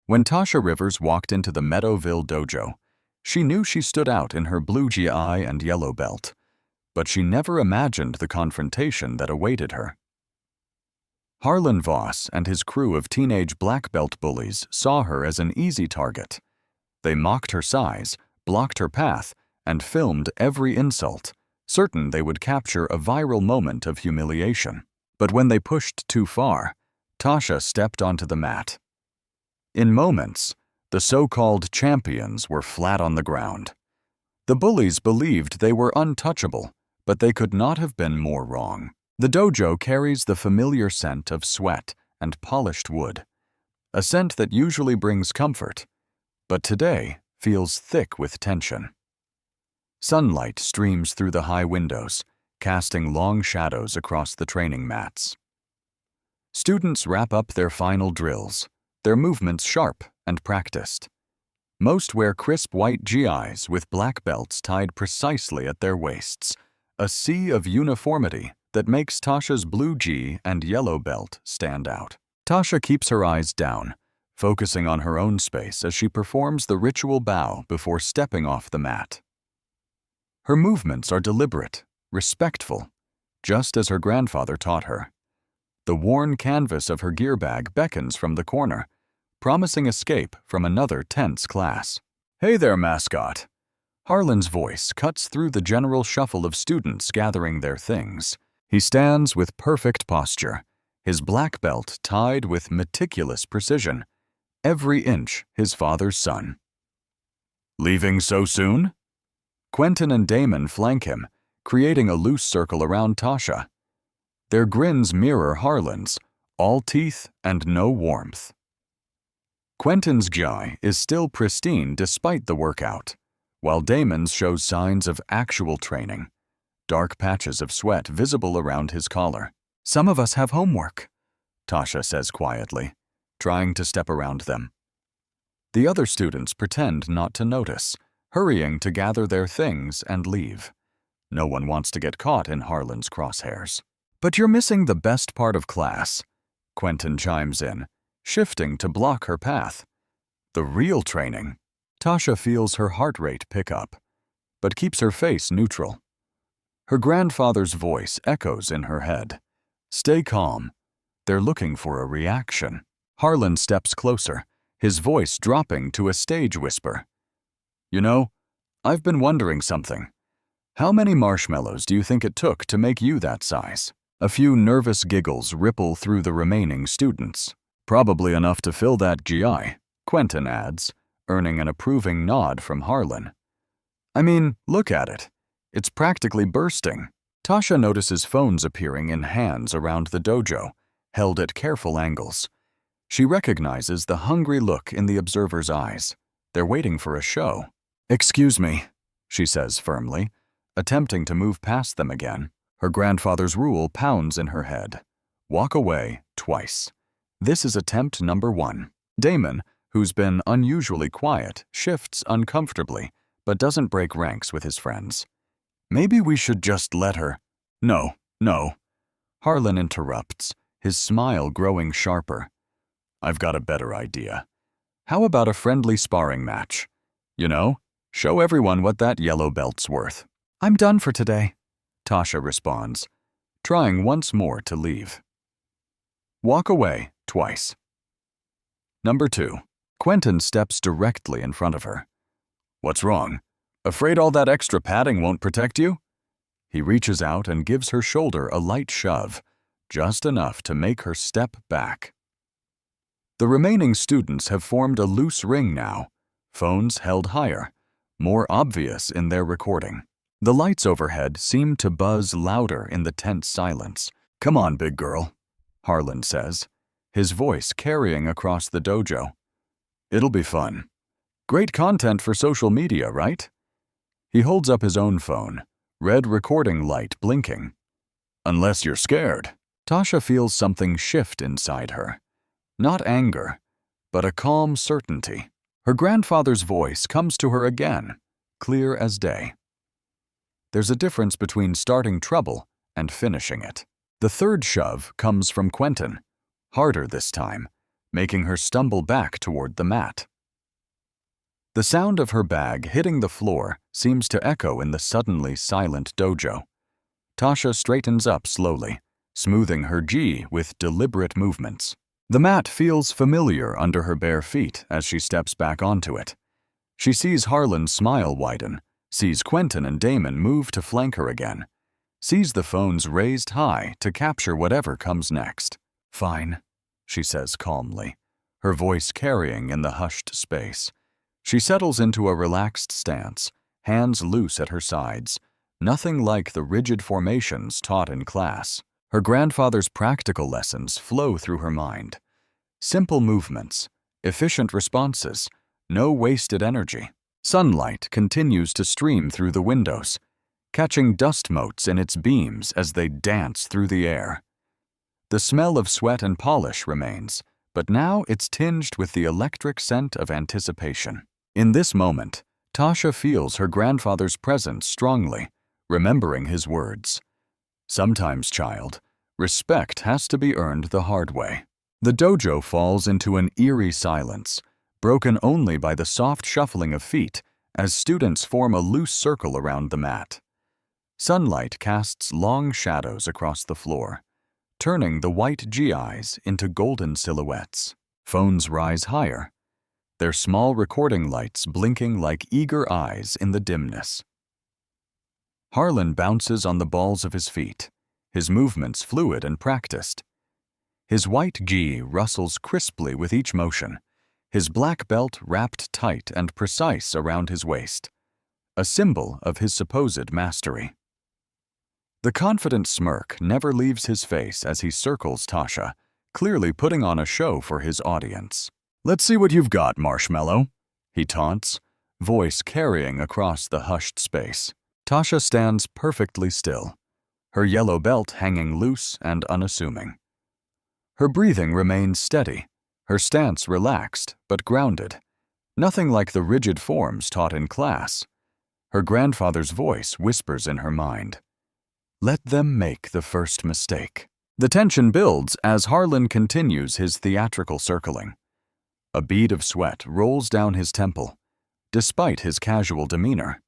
When Tasha Rivers walked into the Meadowville dojo, she knew she stood out in her blue GI and yellow belt, but she never imagined the confrontation that awaited her. Harlan Voss and his crew of teenage black belt bullies saw her as an easy target. They mocked her size, blocked her path, and filmed every insult, certain they would capture a viral moment of humiliation. But when they pushed too far, Tasha stepped onto the mat. In moments, the so-called champions were flat on the ground. The bullies believed they were untouchable, but they could not have been more wrong. The dojo carries the familiar scent of sweat and polished wood, a scent that usually brings comfort, but today feels thick with tension. Sunlight streams through the high windows, casting long shadows across the training mats. Students wrap up their final drills, their movements sharp and practiced. Most wear crisp white GIs with black belts tied precisely at their waists, a sea of uniformity that makes Tasha's blue G and yellow belt stand out. Tasha keeps her eyes down, focusing on her own space as she performs the ritual bow before stepping off the mat. Her movements are deliberate, respectful, just as her grandfather taught her. The worn canvas of her gear bag beckons from the corner, promising escape from another tense class. "Hey there, mascot." Harlan's voice cuts through the general shuffle of students gathering their things. He stands with perfect posture, his black belt tied with meticulous precision, every inch his father's son. "Leaving so soon?" Quentin and Damon flank him, creating a loose circle around Tasha. Their grins mirror Harlan's, all teeth and no warmth. Quentin's GI is still pristine despite the workout, while Damon's shows signs of actual training, dark patches of sweat visible around his collar. "Some of us have homework," Tasha says quietly, trying to step around them. The other students pretend not to notice, hurrying to gather their things and leave. No one wants to get caught in Harlan's crosshairs. "But you're missing the best part of class," Quentin chimes in, shifting to block her path. "The real training." Tasha feels her heart rate pick up, but keeps her face neutral. Her grandfather's voice echoes in her head. "Stay calm. They're looking for a reaction." Harlan steps closer, his voice dropping to a stage whisper. "You know, I've been wondering something. How many marshmallows do you think it took to make you that size?" A few nervous giggles ripple through the remaining students. "Probably enough to fill that GI," Quentin adds, earning an approving nod from Harlan. "I mean, look at it. It's practically bursting." Tasha notices phones appearing in hands around the dojo, held at careful angles. She recognizes the hungry look in the observer's eyes. They're waiting for a show. "Excuse me," she says firmly, attempting to move past them again. Her grandfather's rule pounds in her head. Walk away twice. This is attempt number 1. Damon, who's been unusually quiet, shifts uncomfortably, but doesn't break ranks with his friends. "Maybe we should just let her—" No. Harlan interrupts, his smile growing sharper. "I've got a better idea. How about a friendly sparring match? You know, show everyone what that yellow belt's worth." "I'm done for today," Tasha responds, trying once more to leave. Walk away twice. Number 2. Quentin steps directly in front of her. "What's wrong? Afraid all that extra padding won't protect you?" He reaches out and gives her shoulder a light shove, just enough to make her step back. The remaining students have formed a loose ring now, phones held higher, more obvious in their recording. The lights overhead seem to buzz louder in the tense silence. "Come on, big girl," Harlan says, his voice carrying across the dojo. "It'll be fun. Great content for social media, right?" He holds up his own phone, red recording light blinking. "Unless you're scared." Tasha feels something shift inside her. Not anger, but a calm certainty. Her grandfather's voice comes to her again, clear as day. There's a difference between starting trouble and finishing it. The third shove comes from Quentin, harder this time, making her stumble back toward the mat. The sound of her bag hitting the floor seems to echo in the suddenly silent dojo. Tasha straightens up slowly, smoothing her gi with deliberate movements. The mat feels familiar under her bare feet as she steps back onto it. She sees Harlan's smile widen, sees Quentin and Damon move to flank her again, sees the phones raised high to capture whatever comes next. "Fine," she says calmly, her voice carrying in the hushed space. She settles into a relaxed stance, hands loose at her sides, nothing like the rigid formations taught in class. Her grandfather's practical lessons flow through her mind. Simple movements, efficient responses, no wasted energy. Sunlight continues to stream through the windows, catching dust motes in its beams as they dance through the air. The smell of sweat and polish remains, but now it's tinged with the electric scent of anticipation. In this moment, Tasha feels her grandfather's presence strongly, remembering his words. "Sometimes, child, respect has to be earned the hard way." The dojo falls into an eerie silence, broken only by the soft shuffling of feet as students form a loose circle around the mat. Sunlight casts long shadows across the floor, turning the white GIs into golden silhouettes. Phones rise higher, their small recording lights blinking like eager eyes in the dimness. Harlan bounces on the balls of his feet, his movements fluid and practiced. His white gi rustles crisply with each motion, his black belt wrapped tight and precise around his waist, a symbol of his supposed mastery. The confident smirk never leaves his face as he circles Tasha, clearly putting on a show for his audience. "Let's see what you've got, Marshmallow," he taunts, voice carrying across the hushed space. Tasha stands perfectly still, her yellow belt hanging loose and unassuming. Her breathing remains steady, her stance relaxed but grounded, nothing like the rigid forms taught in class. Her grandfather's voice whispers in her mind, "Let them make the first mistake." The tension builds as Harlan continues his theatrical circling. A bead of sweat rolls down his temple, despite his casual demeanor.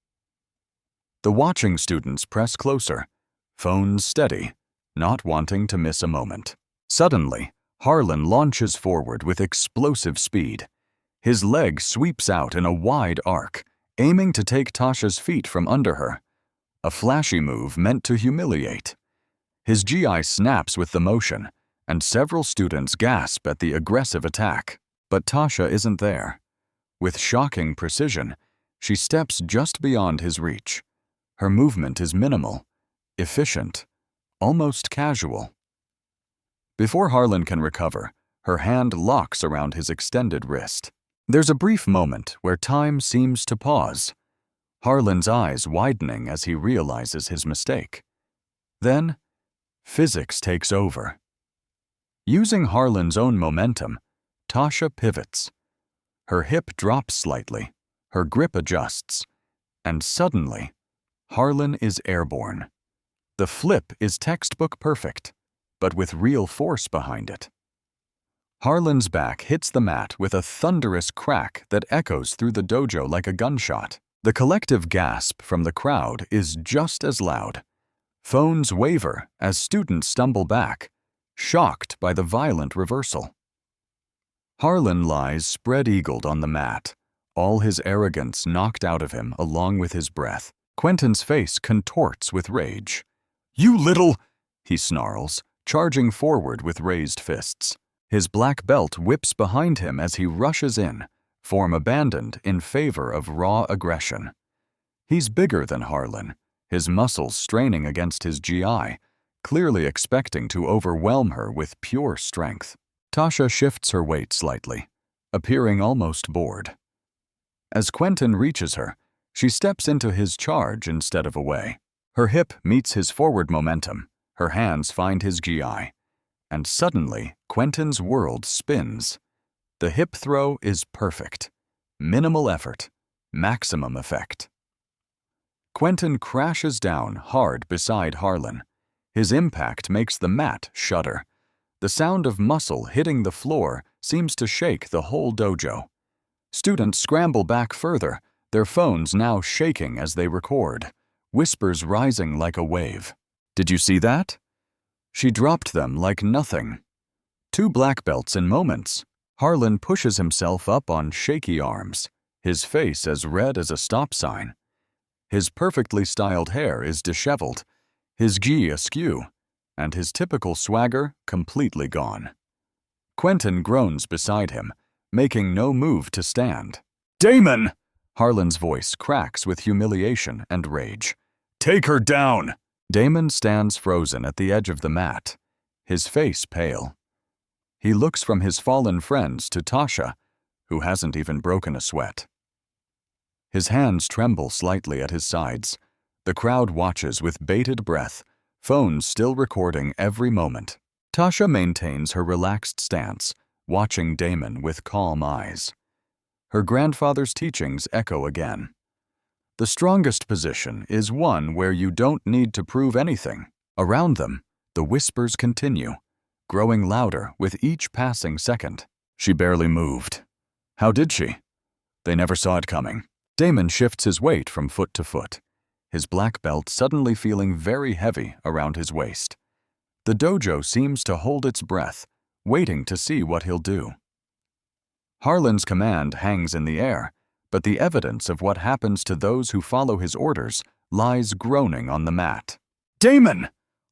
The watching students press closer, phones steady, not wanting to miss a moment. Suddenly, Harlan launches forward with explosive speed. His leg sweeps out in a wide arc, aiming to take Tasha's feet from under her. A flashy move meant to humiliate. His GI snaps with the motion, and several students gasp at the aggressive attack. But Tasha isn't there. With shocking precision, she steps just beyond his reach. Her movement is minimal, efficient, almost casual. Before Harlan can recover, her hand locks around his extended wrist. There's a brief moment where time seems to pause, Harlan's eyes widening as he realizes his mistake. Then, physics takes over. Using Harlan's own momentum, Tasha pivots. Her hip drops slightly, her grip adjusts, and suddenly, Harlan is airborne. The flip is textbook perfect, but with real force behind it. Harlan's back hits the mat with a thunderous crack that echoes through the dojo like a gunshot. The collective gasp from the crowd is just as loud. Phones waver as students stumble back, shocked by the violent reversal. Harlan lies spread-eagled on the mat, all his arrogance knocked out of him along with his breath. Quentin's face contorts with rage. "You little—" he snarls, charging forward with raised fists. His black belt whips behind him as he rushes in, form abandoned in favor of raw aggression. He's bigger than Harlan, his muscles straining against his GI, clearly expecting to overwhelm her with pure strength. Tasha shifts her weight slightly, appearing almost bored. As Quentin reaches her, she steps into his charge instead of away. Her hip meets his forward momentum, her hands find his GI, and suddenly Quentin's world spins. The hip throw is perfect. Minimal effort, maximum effect. Quentin crashes down hard beside Harlan. His impact makes the mat shudder. The sound of muscle hitting the floor seems to shake the whole dojo. Students scramble back further, their phones now shaking as they record, whispers rising like a wave. "Did you see that?" She dropped them like nothing. 2 black belts in moments. Harlan pushes himself up on shaky arms, his face as red as a stop sign. His perfectly styled hair is disheveled, his gi askew, and his typical swagger completely gone. Quentin groans beside him, making no move to stand. "Damon!" Harlan's voice cracks with humiliation and rage. "Take her down!" Damon stands frozen at the edge of the mat, his face pale. He looks from his fallen friends to Tasha, who hasn't even broken a sweat. His hands tremble slightly at his sides. The crowd watches with bated breath, phones still recording every moment. Tasha maintains her relaxed stance, watching Damon with calm eyes. Her grandfather's teachings echo again. The strongest position is one where you don't need to prove anything. Around them, the whispers continue, growing louder with each passing second. She barely moved. How did she? They never saw it coming. Damon shifts his weight from foot to foot, his black belt suddenly feeling very heavy around his waist. The dojo seems to hold its breath, waiting to see what he'll do. Harlan's command hangs in the air, but the evidence of what happens to those who follow his orders lies groaning on the mat. "Damon!"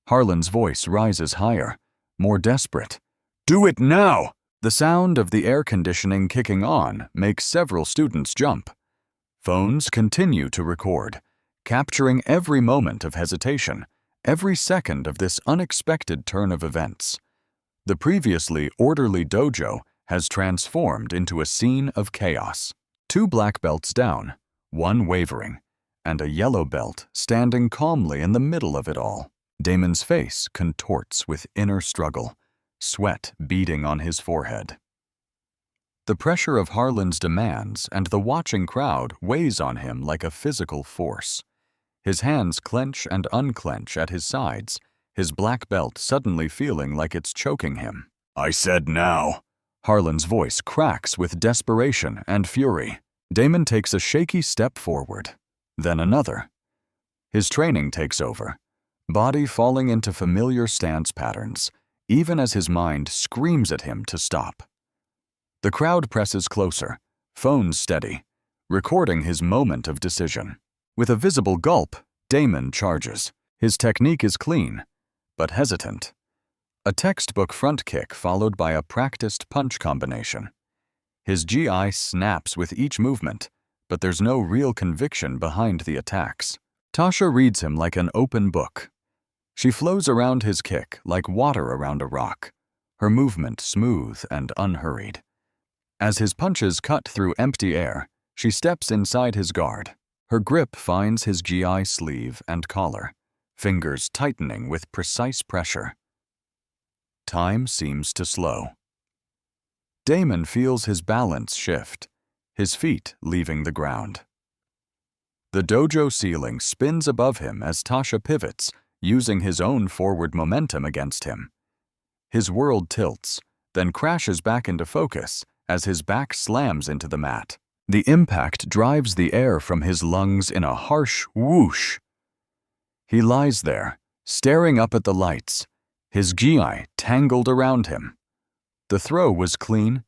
Harlan's voice rises higher, more desperate. "Do it now!" The sound of the air conditioning kicking on makes several students jump. Phones continue to record, capturing every moment of hesitation, every second of this unexpected turn of events. The previously orderly dojo has transformed into a scene of chaos. 2 black belts down, 1 wavering, and a yellow belt standing calmly in the middle of it all. Damon's face contorts with inner struggle, sweat beading on his forehead. The pressure of Harlan's demands and the watching crowd weighs on him like a physical force. His hands clench and unclench at his sides, his black belt suddenly feeling like it's choking him. "I said now." Harlan's voice cracks with desperation and fury. Damon takes a shaky step forward, then another. His training takes over, body falling into familiar stance patterns, even as his mind screams at him to stop. The crowd presses closer, phones steady, recording his moment of decision. With a visible gulp, Damon charges. His technique is clean, but hesitant. A textbook front kick followed by a practiced punch combination. His GI snaps with each movement, but there's no real conviction behind the attacks. Tasha reads him like an open book. She flows around his kick like water around a rock, her movement smooth and unhurried. As his punches cut through empty air, she steps inside his guard. Her grip finds his GI sleeve and collar, fingers tightening with precise pressure. Time seems to slow. Damon feels his balance shift, his feet leaving the ground. The dojo ceiling spins above him as Tasha pivots, using his own forward momentum against him. His world tilts, then crashes back into focus as his back slams into the mat. The impact drives the air from his lungs in a harsh whoosh. He lies there, staring up at the lights, his gi tangled around him. The throw was clean,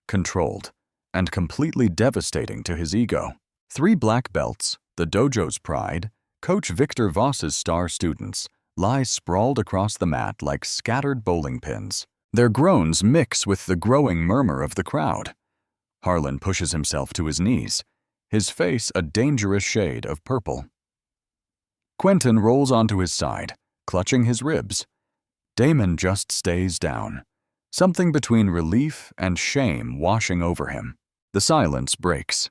controlled, and completely devastating to his ego. 3 black belts, the dojo's pride, Coach Victor Voss's star students, lie sprawled across the mat like scattered bowling pins. Their groans mix with the growing murmur of the crowd. Harlan pushes himself to his knees, his face a dangerous shade of purple. Quentin rolls onto his side, clutching his ribs. Damon just stays down, something between relief and shame washing over him. The silence breaks.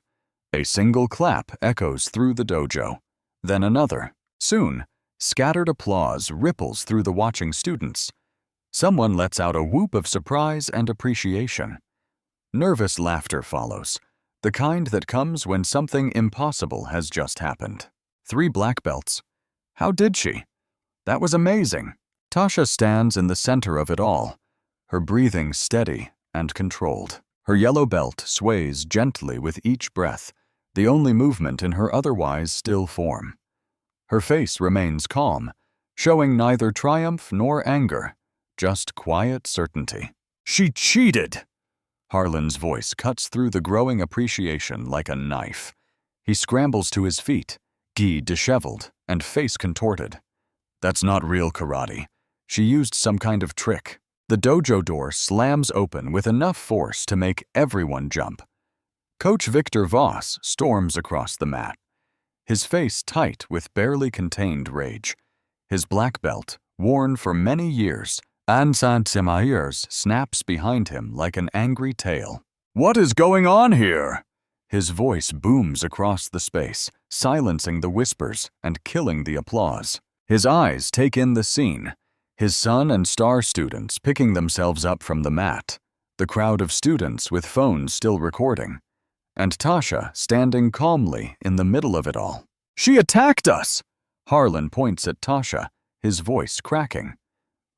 A single clap echoes through the dojo, then another. Soon, scattered applause ripples through the watching students. Someone lets out a whoop of surprise and appreciation. Nervous laughter follows, the kind that comes when something impossible has just happened. 3 black belts. How did she? That was amazing. Tasha stands in the center of it all, her breathing steady and controlled. Her yellow belt sways gently with each breath, the only movement in her otherwise still form. Her face remains calm, showing neither triumph nor anger, just quiet certainty. "She cheated!" Harlan's voice cuts through the growing appreciation like a knife. He scrambles to his feet, gi disheveled and face contorted. "That's not real karate. She used some kind of trick." The dojo door slams open with enough force to make everyone jump. Coach Victor Voss storms across the mat, his face tight with barely contained rage. His black belt, worn for many years, and Saint-Semailleurs snaps behind him like an angry tail. "What is going on here?" His voice booms across the space, silencing the whispers and killing the applause. His eyes take in the scene. His son and star students picking themselves up from the mat, the crowd of students with phones still recording, and Tasha standing calmly in the middle of it all. "She attacked us!" Harlan points at Tasha, his voice cracking.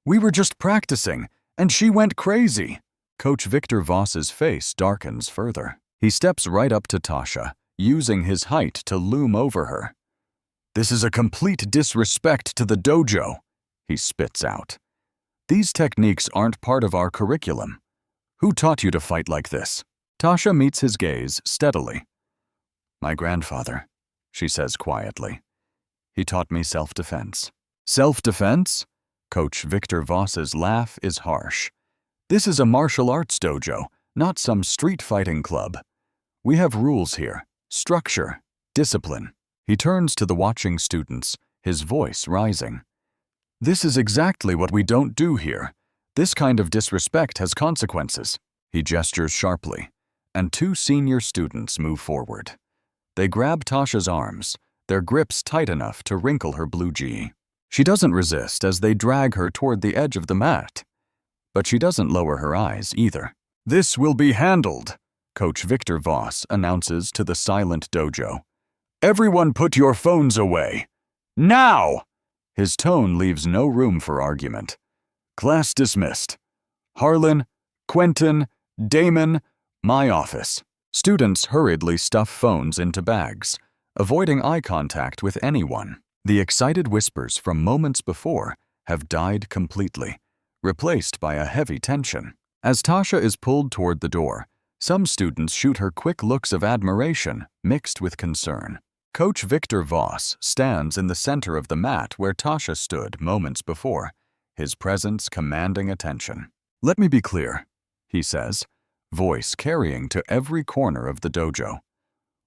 "We were just practicing, and she went crazy." Coach Victor Voss's face darkens further. He steps right up to Tasha, using his height to loom over her. "This is a complete disrespect to the dojo," he spits out. "These techniques aren't part of our curriculum. Who taught you to fight like this?" Tasha meets his gaze steadily. "My grandfather," she says quietly. "He taught me self-defense." "Self-defense?" Coach Victor Voss's laugh is harsh. "This is a martial arts dojo, not some street fighting club. We have rules here, structure, discipline." He turns to the watching students, his voice rising. "This is exactly what we don't do here. This kind of disrespect has consequences." He gestures sharply, and two senior students move forward. They grab Tasha's arms, their grips tight enough to wrinkle her blue gi. She doesn't resist as they drag her toward the edge of the mat. But she doesn't lower her eyes either. "This will be handled," Coach Victor Voss announces to the silent dojo. "Everyone put your phones away. Now!" His tone leaves no room for argument. "Class dismissed. Harlan, Quentin, Damon, my office." Students hurriedly stuff phones into bags, avoiding eye contact with anyone. The excited whispers from moments before have died completely, replaced by a heavy tension. As Tasha is pulled toward the door, some students shoot her quick looks of admiration mixed with concern. Coach Victor Voss stands in the center of the mat where Tasha stood moments before, his presence commanding attention. "Let me be clear," he says, voice carrying to every corner of the dojo.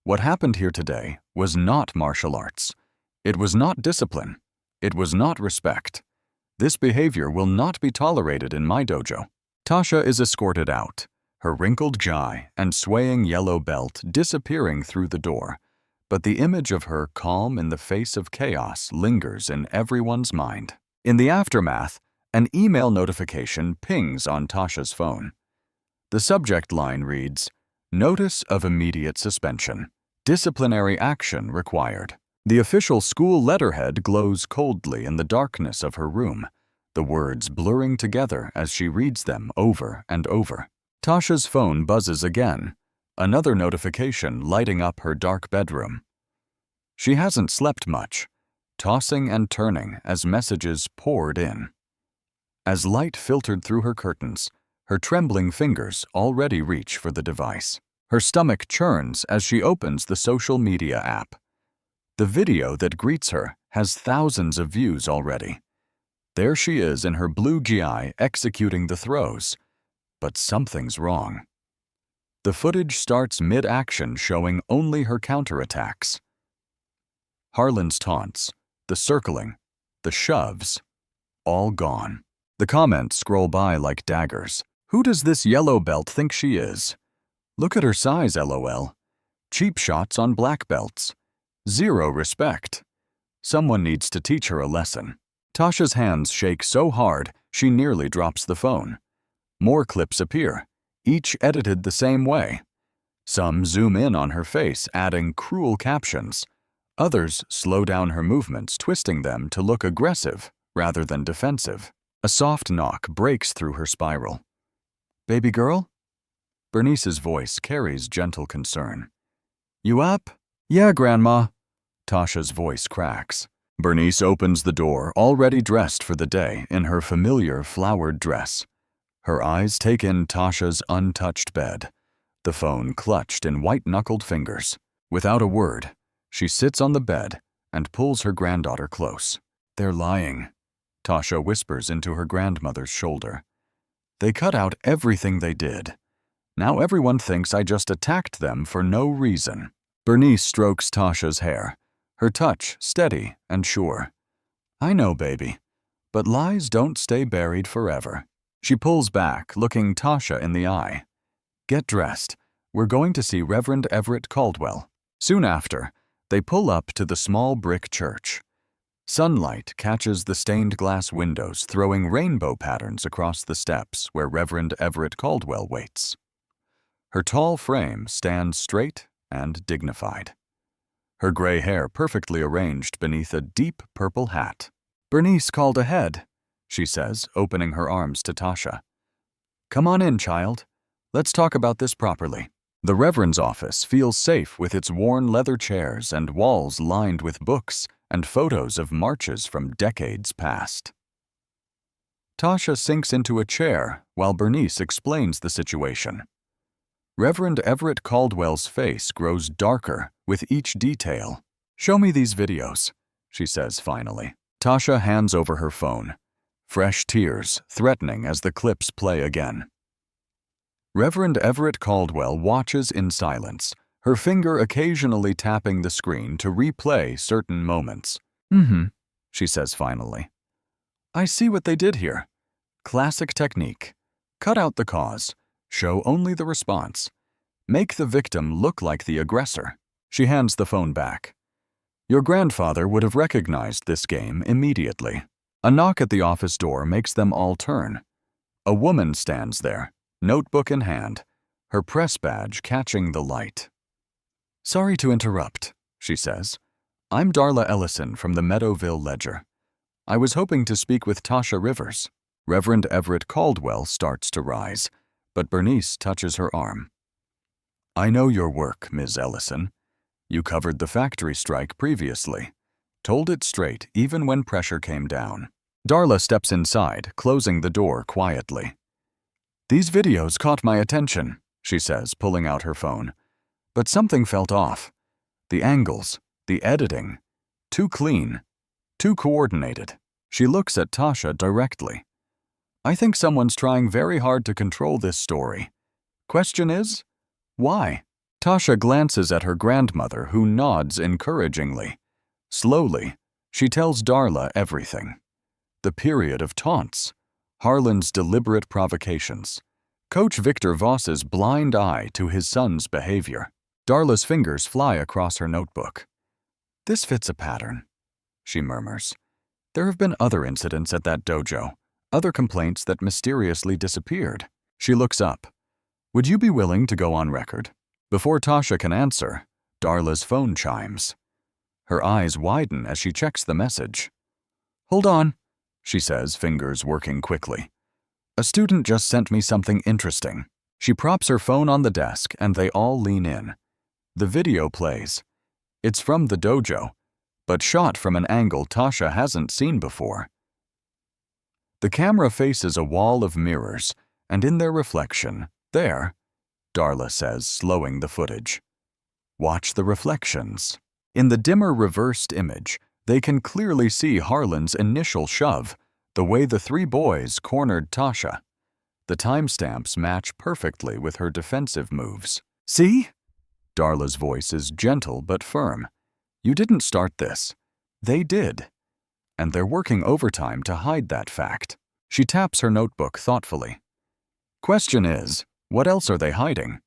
"What happened here today was not martial arts. It was not discipline. It was not respect. This behavior will not be tolerated in my dojo." Tasha is escorted out, her wrinkled gi and swaying yellow belt disappearing through the door, but the image of her calm in the face of chaos lingers in everyone's mind. In the aftermath, an email notification pings on Tasha's phone. The subject line reads, "Notice of immediate suspension. Disciplinary action required." The official school letterhead glows coldly in the darkness of her room, the words blurring together as she reads them over and over. Tasha's phone buzzes again, another notification lighting up her dark bedroom. She hasn't slept much, tossing and turning as messages poured in. As light filtered through her curtains, her trembling fingers already reach for the device. Her stomach churns as she opens the social media app. The video that greets her has thousands of views already. There she is in her blue gi executing the throws. But something's wrong. The footage starts mid-action showing only her counterattacks. Harlan's taunts, the circling, the shoves, all gone. The comments scroll by like daggers. "Who does this yellow belt think she is? Look at her size, LOL. Cheap shots on black belts. Zero respect. Someone needs to teach her a lesson." Tasha's hands shake so hard she nearly drops the phone. More clips appear, each edited the same way. Some zoom in on her face, adding cruel captions. Others slow down her movements, twisting them to look aggressive rather than defensive. A soft knock breaks through her spiral. Baby girl? Bernice's voice carries gentle concern. You up? Yeah, Grandma. Tasha's voice cracks. Bernice opens the door, already dressed for the day in her familiar flowered dress. Her eyes take in Tasha's untouched bed, the phone clutched in white-knuckled fingers. Without a word, she sits on the bed and pulls her granddaughter close. They're lying, Tasha whispers into her grandmother's shoulder. They cut out everything they did. Now everyone thinks I just attacked them for no reason. Bernice strokes Tasha's hair, her touch steady and sure. I know, baby, but lies don't stay buried forever. She pulls back, looking Tasha in the eye. Get dressed. We're going to see Reverend Everett Caldwell. Soon after, they pull up to the small brick church. Sunlight catches the stained glass windows, throwing rainbow patterns across the steps where Reverend Everett Caldwell waits. Her tall frame stands straight and dignified, her gray hair perfectly arranged beneath a deep purple hat. Bernice called ahead, she says, opening her arms to Tasha. Come on in, child. Let's talk about this properly. The Reverend's office feels safe with its worn leather chairs and walls lined with books and photos of marches from decades past. Tasha sinks into a chair while Bernice explains the situation. Reverend Everett Caldwell's face grows darker with each detail. Show me these videos, she says finally. Tasha hands over her phone, fresh tears threatening as the clips play again. Reverend Everett Caldwell watches in silence, her finger occasionally tapping the screen to replay certain moments. She says finally. I see what they did here. Classic technique. Cut out the cause. Show only the response. Make the victim look like the aggressor. She hands the phone back. Your grandfather would have recognized this game immediately. A knock at the office door makes them all turn. A woman stands there, notebook in hand, her press badge catching the light. Sorry to interrupt, she says. I'm Darla Ellison from the Meadowville Ledger. I was hoping to speak with Tasha Rivers. Reverend Everett Caldwell starts to rise, but Bernice touches her arm. I know your work, Ms. Ellison. You covered the factory strike previously. Told it straight even when pressure came down. Darla steps inside, closing the door quietly. These videos caught my attention, she says, pulling out her phone. But something felt off. The angles, the editing. Too clean, too coordinated. She looks at Tasha directly. I think someone's trying very hard to control this story. Question is, why? Tasha glances at her grandmother, who nods encouragingly. Slowly, she tells Darla everything. The period of taunts, Harlan's deliberate provocations, Coach Victor Voss's blind eye to his son's behavior. Darla's fingers fly across her notebook. This fits a pattern, she murmurs. There have been other incidents at that dojo, other complaints that mysteriously disappeared. She looks up. Would you be willing to go on record? Before Tasha can answer, Darla's phone chimes. Her eyes widen as she checks the message. Hold on, she says, fingers working quickly. A student just sent me something interesting. She props her phone on the desk and they all lean in. The video plays. It's from the dojo, but shot from an angle Tasha hasn't seen before. The camera faces a wall of mirrors, and in their reflection, there, Darla says, slowing the footage. Watch the reflections. In the dimmer reversed image, they can clearly see Harlan's initial shove, the way the three boys cornered Tasha. The timestamps match perfectly with her defensive moves. See? Darla's voice is gentle but firm. You didn't start this. They did. And they're working overtime to hide that fact. She taps her notebook thoughtfully. Question is, what else are they hiding?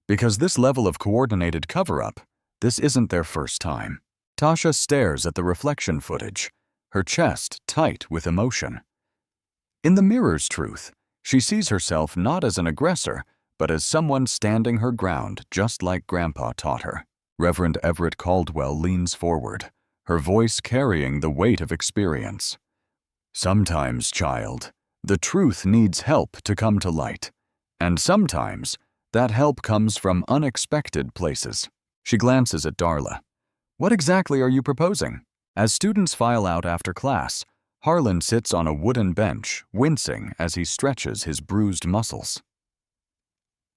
Because this level of coordinated cover-up, this isn't their first time. Tasha stares at the reflection footage, her chest tight with emotion. In the mirror's truth, she sees herself not as an aggressor, but as someone standing her ground just like Grandpa taught her. Reverend Everett Caldwell leans forward, her voice carrying the weight of experience. Sometimes, child, the truth needs help to come to light, And sometimes, that help comes from unexpected places. She glances at Darla. What exactly are you proposing? As students file out after class, Harlan sits on a wooden bench, wincing as he stretches his bruised muscles.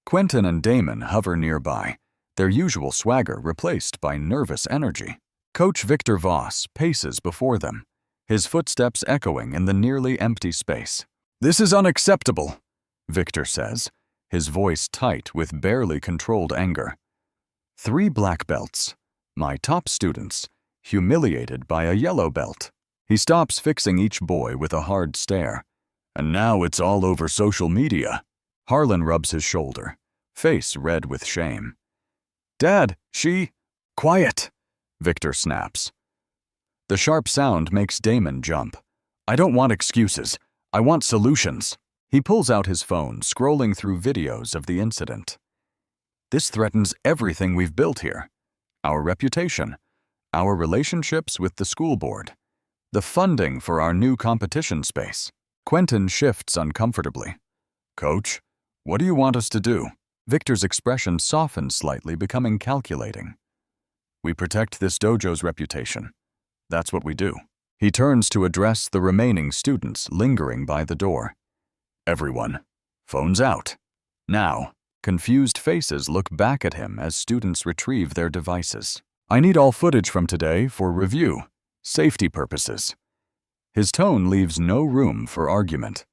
Quentin and Damon hover nearby, their usual swagger replaced by nervous energy. Coach Victor Voss paces before them, his footsteps echoing in the nearly empty space. "This is unacceptable," Victor says, his voice tight with barely controlled anger. 3 black belts, my top students, humiliated by a yellow belt. He stops, fixing each boy with a hard stare. And now it's all over social media. Harlan rubs his shoulder, face red with shame. "Dad, she—" "Quiet," Victor snaps. The sharp sound makes Damon jump. "I don't want excuses. I want solutions." He pulls out his phone, scrolling through videos of the incident. This threatens everything we've built here. Our reputation, our relationships with the school board, the funding for our new competition space. Quentin shifts uncomfortably. "Coach, what do you want us to do?" Victor's expression softens slightly, becoming calculating. "We protect this dojo's reputation. That's what we do." He turns to address the remaining students lingering by the door. "Everyone, phones out. Now." Confused faces look back at him as students retrieve their devices. "I need all footage from today for review. Safety purposes." His tone leaves no room for argument.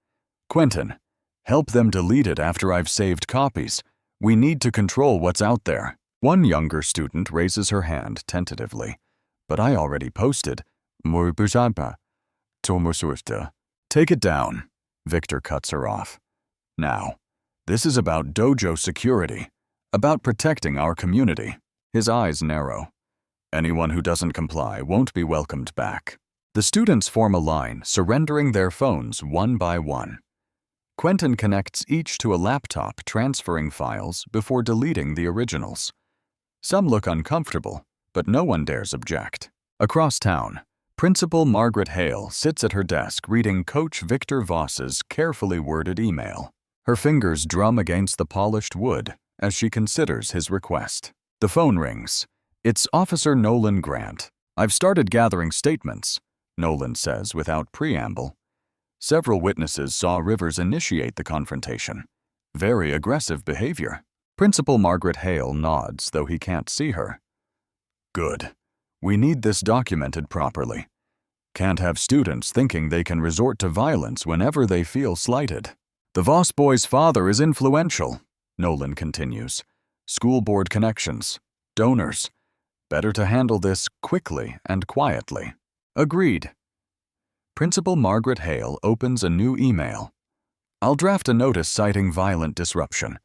"Quentin, help them delete it after I've saved copies. We need to control what's out there." One younger student raises her hand tentatively. "But I already posted." "Take it down," Victor cuts her off. "Now, this is about dojo security, about protecting our community." His eyes narrow. "Anyone who doesn't comply won't be welcomed back." The students form a line, surrendering their phones one by one. Quentin connects each to a laptop, transferring files before deleting the originals. Some look uncomfortable, but no one dares object. Across town, Principal Margaret Hale sits at her desk reading Coach Victor Voss's carefully worded email. Her fingers drum against the polished wood as she considers his request. The phone rings. It's Officer Nolan Grant. "I've started gathering statements," Nolan says without preamble. Several witnesses saw Rivers initiate the confrontation. Very aggressive behavior. Principal Margaret Hale nods, though he can't see her. "Good. We need this documented properly. Can't have students thinking they can resort to violence whenever they feel slighted." "The Voss boy's father is influential," Nolan continues. "School board connections, donors. Better to handle this quickly and quietly." "Agreed." Principal Margaret Hale opens a new email. "I'll draft a notice citing violent disruption.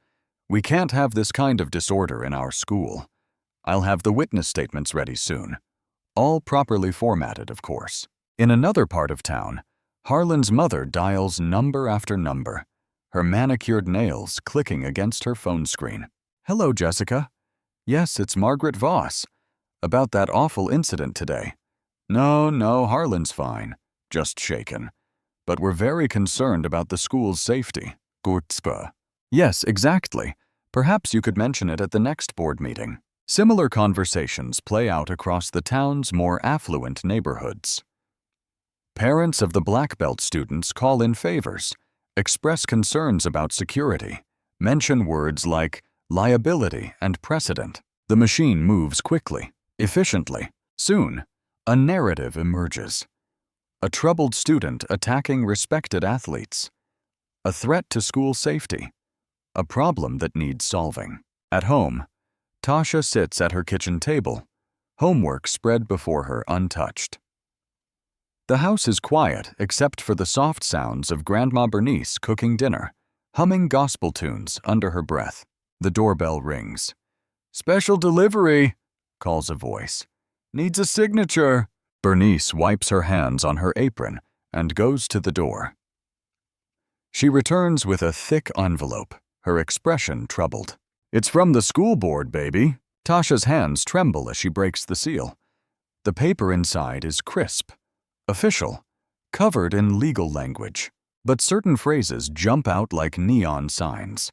We can't have this kind of disorder in our school. I'll have the witness statements ready soon. All properly formatted, of course." In another part of town, Harlan's mother dials number after number, her manicured nails clicking against her phone screen. "Hello, Jessica. Yes, it's Margaret Voss. About that awful incident today. No, Harlan's fine. Just shaken. But we're very concerned about the school's safety." "Gutzpah." "Yes, exactly. Perhaps you could mention it at the next board meeting." Similar conversations play out across the town's more affluent neighborhoods. Parents of the black belt students call in favors, express concerns about security, mention words like liability and precedent. The machine moves quickly, efficiently. Soon, a narrative emerges. A troubled student attacking respected athletes. A threat to school safety. A problem that needs solving. At home, Tasha sits at her kitchen table, homework spread before her untouched. The house is quiet except for the soft sounds of Grandma Bernice cooking dinner, humming gospel tunes under her breath. The doorbell rings. "Special delivery," calls a voice. "Needs a signature." Bernice wipes her hands on her apron and goes to the door. She returns with a thick envelope, her expression troubled. "It's from the school board, baby." Tasha's hands tremble as she breaks the seal. The paper inside is crisp, official, covered in legal language, but certain phrases jump out like neon signs.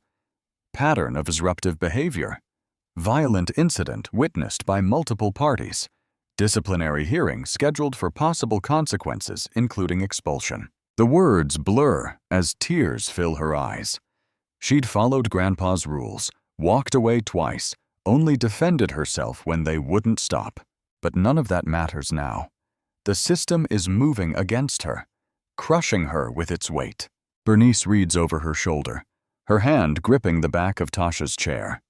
pattern of disruptive behavior. Violent incident witnessed by multiple parties. Disciplinary hearing scheduled for possible consequences, including expulsion. The words blur as tears fill her eyes. She'd followed Grandpa's rules, walked away twice, only defended herself when they wouldn't stop. But none of that matters now. The system is moving against her, crushing her with its weight. Bernice reads over her shoulder, her hand gripping the back of Tasha's chair.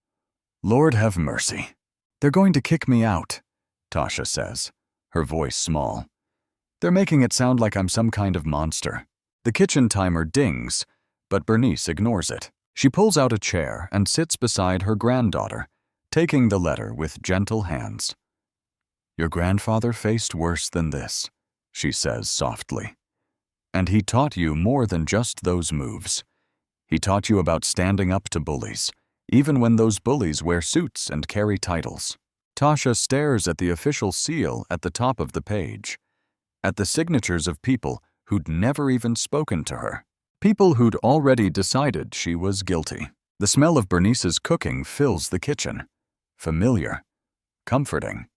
Lord have mercy. They're going to kick me out, Tasha says, her voice small. They're making it sound like I'm some kind of monster. The kitchen timer dings, but Bernice ignores it. She pulls out a chair and sits beside her granddaughter, taking the letter with gentle hands. Your grandfather faced worse than this, she says softly. And he taught you more than just those moves. He taught you about standing up to bullies, even when those bullies wear suits and carry titles. Tasha stares at the official seal at the top of the page, at the signatures of people who'd never even spoken to her, people who'd already decided she was guilty. The smell of Bernice's cooking fills the kitchen, familiar, comforting.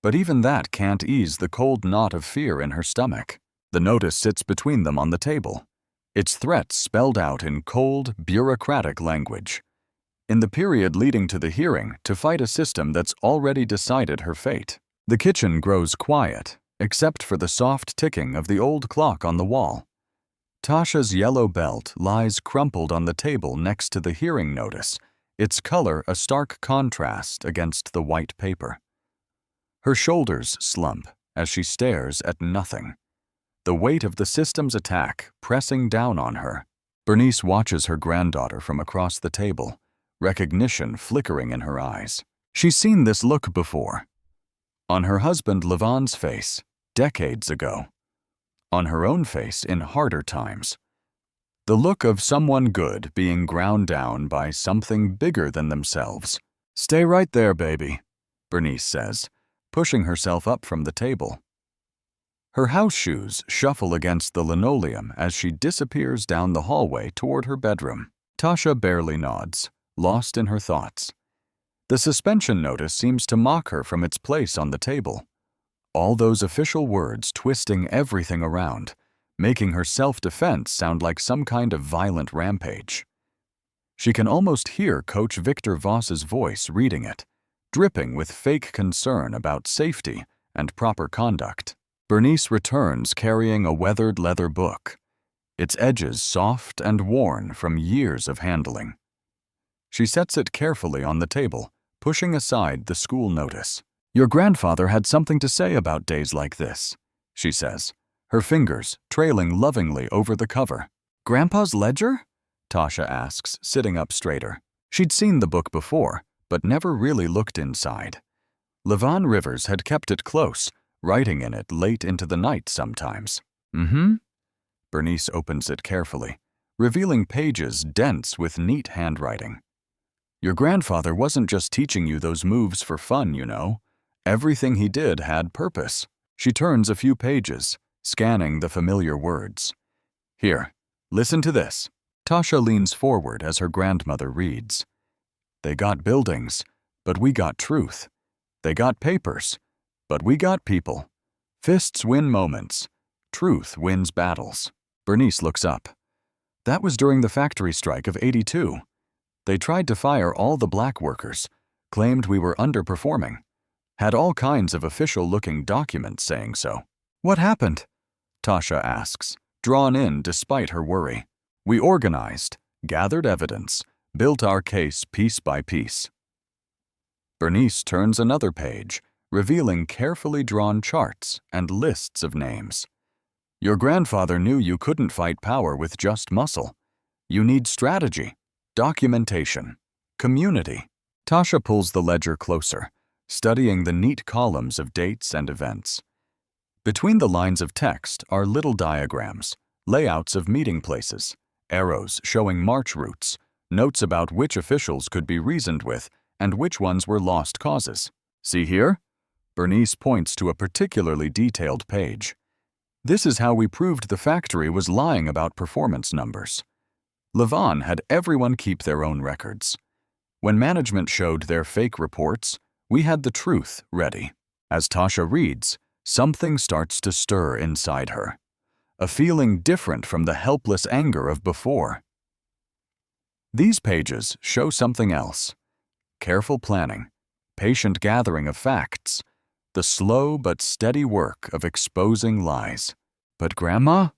But even that can't ease the cold knot of fear in her stomach. The notice sits between them on the table, its threats spelled out in cold, bureaucratic language. In the period leading to the hearing, to fight a system that's already decided her fate. The kitchen grows quiet, except for the soft ticking of the old clock on the wall. Tasha's yellow belt lies crumpled on the table next to the hearing notice, its color a stark contrast against the white paper. Her shoulders slump as she stares at nothing, the weight of the system's attack pressing down on her. Bernice watches her granddaughter from across the table, recognition flickering in her eyes. She's seen this look before. On her husband Levon's face, decades ago. On her own face in harder times. The look of someone good being ground down by something bigger than themselves. Stay right there, baby, Bernice says, pushing herself up from the table. Her house shoes shuffle against the linoleum as she disappears down the hallway toward her bedroom. Tasha barely nods, lost in her thoughts. The suspension notice seems to mock her from its place on the table. All those official words twisting everything around, making her self-defense sound like some kind of violent rampage. She can almost hear Coach Victor Voss's voice reading it, dripping with fake concern about safety and proper conduct. Bernice returns carrying a weathered leather book, its edges soft and worn from years of handling. She sets it carefully on the table, pushing aside the school notice. Your grandfather had something to say about days like this, she says, her fingers trailing lovingly over the cover. Grandpa's ledger? Tasha asks, sitting up straighter. She'd seen the book before, but never really looked inside. Levon Rivers had kept it close, writing in it late into the night sometimes. Bernice opens it carefully, revealing pages dense with neat handwriting. Your grandfather wasn't just teaching you those moves for fun, you know. Everything he did had purpose. She turns a few pages, scanning the familiar words. Here, listen to this. Tasha leans forward as her grandmother reads. They got buildings, but we got truth. They got papers, but we got people. Fists win moments. Truth wins battles. Bernice looks up. That was during the factory strike of '82. They tried to fire all the black workers, claimed we were underperforming, had all kinds of official-looking documents saying so. What happened? Tasha asks, drawn in despite her worry. We organized, gathered evidence, built our case piece by piece. Bernice turns another page, revealing carefully drawn charts and lists of names. Your grandfather knew you couldn't fight power with just muscle. You need strategy, documentation, community. Tasha pulls the ledger closer, studying the neat columns of dates and events. Between the lines of text are little diagrams, layouts of meeting places, arrows showing march routes, notes about which officials could be reasoned with and which ones were lost causes. See here? Bernice points to a particularly detailed page. This is how we proved the factory was lying about performance numbers. Levon had everyone keep their own records. When management showed their fake reports, we had the truth ready. As Tasha reads, something starts to stir inside her. A feeling different from the helpless anger of before. These pages show something else. Careful planning, patient gathering of facts, the slow but steady work of exposing lies. "But Grandma,"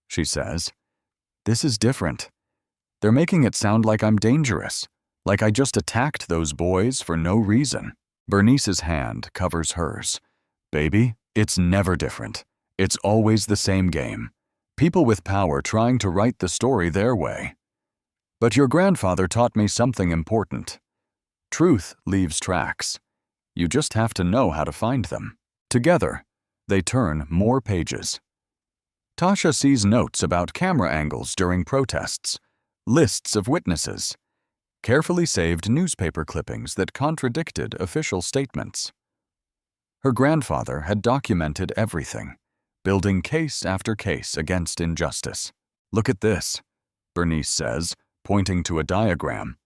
she says, "this is different. They're making it sound like I'm dangerous, like I just attacked those boys for no reason." Bernice's hand covers hers. "Baby, it's never different. It's always the same game. People with power trying to write the story their way. But your grandfather taught me something important. Truth leaves tracks. You just have to know how to find them." Together, they turn more pages. Tasha sees notes about camera angles during protests, lists of witnesses, carefully saved newspaper clippings that contradicted official statements. Her grandfather had documented everything, building case after case against injustice. "Look at this," Bernice says, pointing to a diagram.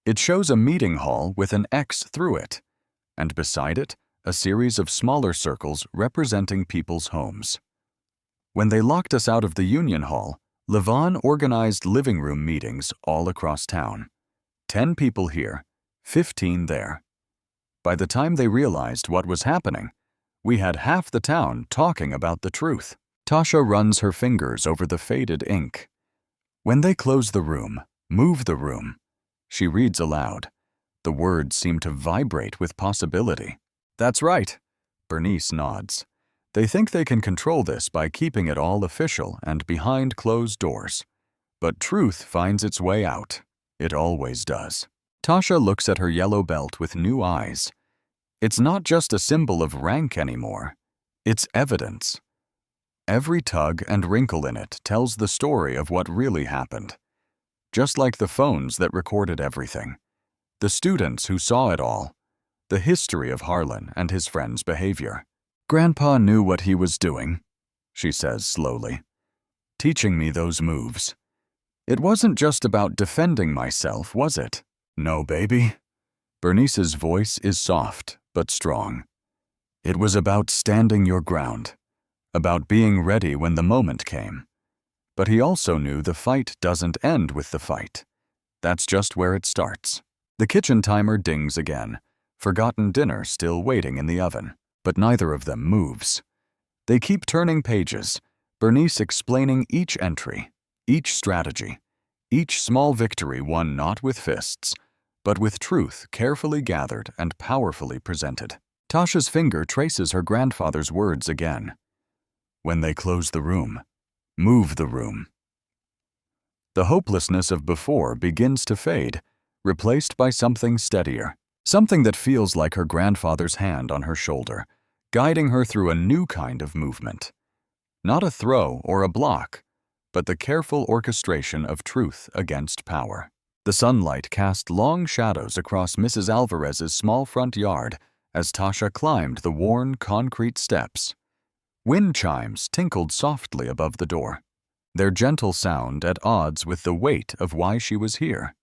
It shows a meeting hall with an X through it, and beside it, a series of smaller circles representing people's homes. When they locked us out of the Union Hall, Levon organized living room meetings all across town. 10 people here, 15 there. By the time they realized what was happening, we had half the town talking about the truth. Tasha runs her fingers over the faded ink. "When they close the room, move the room," she reads aloud. The words seem to vibrate with possibility. "That's right," Bernice nods. "They think they can control this by keeping it all official and behind closed doors. But truth finds its way out. It always does." Tasha looks at her yellow belt with new eyes. It's not just a symbol of rank anymore. It's evidence. Every tug and wrinkle in it tells the story of what really happened. Just like the phones that recorded everything, the students who saw it all, the history of Harlan and his friend's behavior. "Grandpa knew what he was doing," she says slowly, "teaching me those moves. It wasn't just about defending myself, was it?" "No, baby." Bernice's voice is soft but strong. "It was about standing your ground, about being ready when the moment came. But he also knew the fight doesn't end with the fight. That's just where it starts." The kitchen timer dings again, forgotten dinner still waiting in the oven. But neither of them moves. They keep turning pages, Bernice explaining each entry, each strategy, each small victory won not with fists, but with truth carefully gathered and powerfully presented. Tasha's finger traces her grandfather's words again. "When they close the room, move the room." The hopelessness of before begins to fade, replaced by something steadier, something that feels like her grandfather's hand on her shoulder, guiding her through a new kind of movement. Not a throw or a block, but the careful orchestration of truth against power. The sunlight cast long shadows across Mrs. Alvarez's small front yard as Tasha climbed the worn concrete steps. Wind chimes tinkled softly above the door, their gentle sound at odds with the weight of why she was here.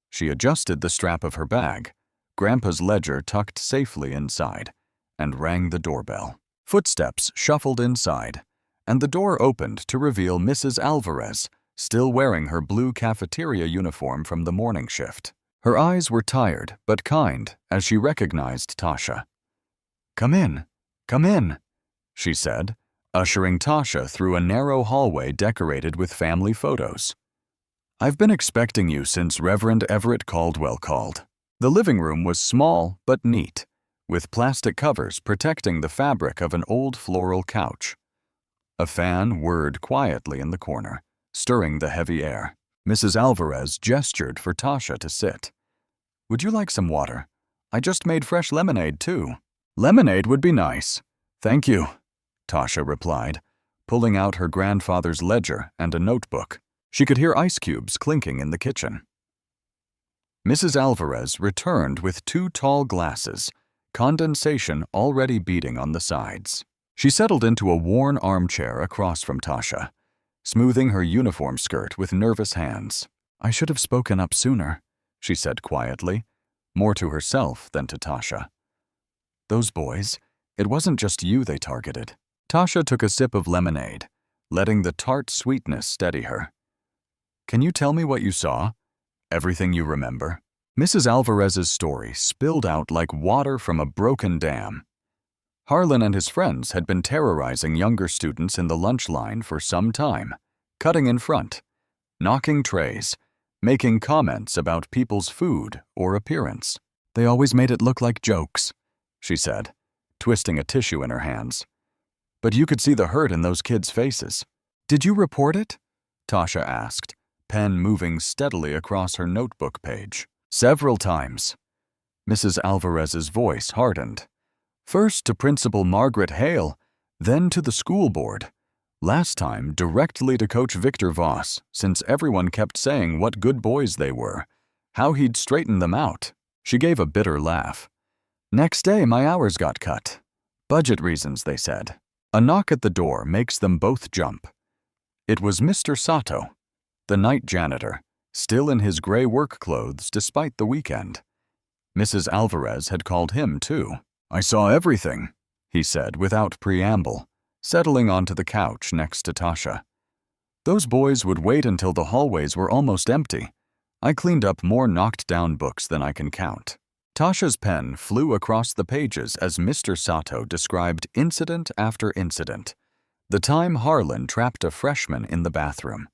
She adjusted the strap of her bag, Grandpa's ledger tucked safely inside, and rang the doorbell. Footsteps shuffled inside, and the door opened to reveal Mrs. Alvarez, still wearing her blue cafeteria uniform from the morning shift. Her eyes were tired but kind as she recognized Tasha. Come in," she said, ushering Tasha through a narrow hallway decorated with family photos. "I've been expecting you since Reverend Everett Caldwell called." The living room was small but neat, with plastic covers protecting the fabric of an old floral couch. A fan whirred quietly in the corner, stirring the heavy air. Mrs. Alvarez gestured for Tasha to sit. "Would you like some water? I just made fresh lemonade, too." "Lemonade would be nice. Thank you," Tasha replied, pulling out her grandfather's ledger and a notebook. She could hear ice cubes clinking in the kitchen. Mrs. Alvarez returned with 2 tall glasses, condensation already beading on the sides. She settled into a worn armchair across from Tasha, smoothing her uniform skirt with nervous hands. "I should have spoken up sooner," she said quietly, more to herself than to Tasha. "Those boys, it wasn't just you they targeted." Tasha took a sip of lemonade, letting the tart sweetness steady her. "Can you tell me what you saw? Everything you remember?" Mrs. Alvarez's story spilled out like water from a broken dam. Harlan and his friends had been terrorizing younger students in the lunch line for some time, cutting in front, knocking trays, making comments about people's food or appearance. "They always made it look like jokes," she said, twisting a tissue in her hands. "But you could see the hurt in those kids' faces." "Did you report it?" Tasha asked, pen moving steadily across her notebook page. "Several times." Mrs. Alvarez's voice hardened. "First to Principal Margaret Hale, then to the school board. Last time directly to Coach Victor Voss, since everyone kept saying what good boys they were, how he'd straighten them out." She gave a bitter laugh. "Next day my hours got cut. Budget reasons, they said." A knock at the door makes them both jump. It was Mr. Sato, the night janitor, still in his gray work clothes despite the weekend. Mrs. Alvarez had called him too. "I saw everything," he said without preamble, settling onto the couch next to Tasha. "Those boys would wait until the hallways were almost empty. I cleaned up more knocked-down books than I can count." Tasha's pen flew across the pages as Mr. Sato described incident after incident. The time Harlan trapped a freshman in the bathroom.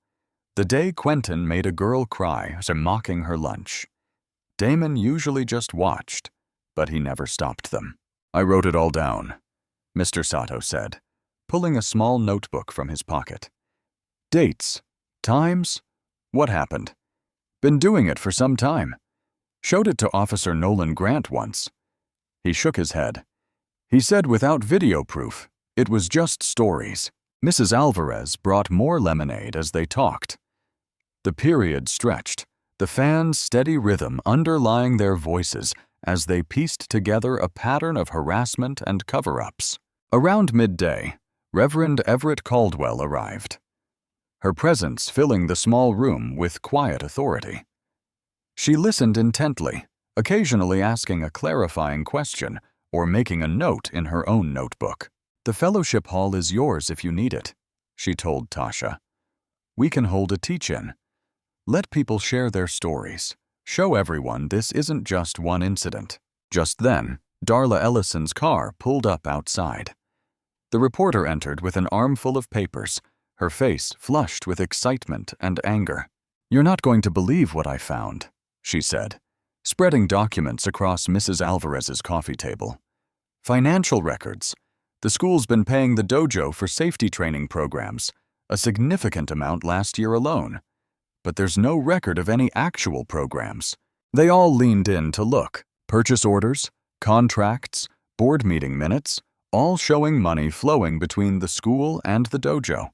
The day Quentin made a girl cry as mocking her lunch. Damon usually just watched, but he never stopped them. "I wrote it all down," Mr. Sato said, pulling a small notebook from his pocket. "Dates, times, what happened. Been doing it for some time. Showed it to Officer Nolan Grant once." He shook his head. He said without video proof, it was just stories. Mrs. Alvarez brought more lemonade as they talked. The period stretched, the fans' steady rhythm underlying their voices as they pieced together a pattern of harassment and cover-ups. Around midday, Reverend Everett Caldwell arrived, her presence filling the small room with quiet authority. She listened intently, occasionally asking a clarifying question or making a note in her own notebook. "The fellowship hall is yours if you need it," she told Tasha. "We can hold a teach-in. Let people share their stories. Show everyone this isn't just one incident." Just then, Darla Ellison's car pulled up outside. The reporter entered with an armful of papers, her face flushed with excitement and anger. "You're not going to believe what I found," she said, spreading documents across Mrs. Alvarez's coffee table. "Financial records. The school's been paying the dojo for safety training programs, a significant amount last year alone. But there's no record of any actual programs." They all leaned in to look. Purchase orders, contracts, board meeting minutes, all showing money flowing between the school and the dojo.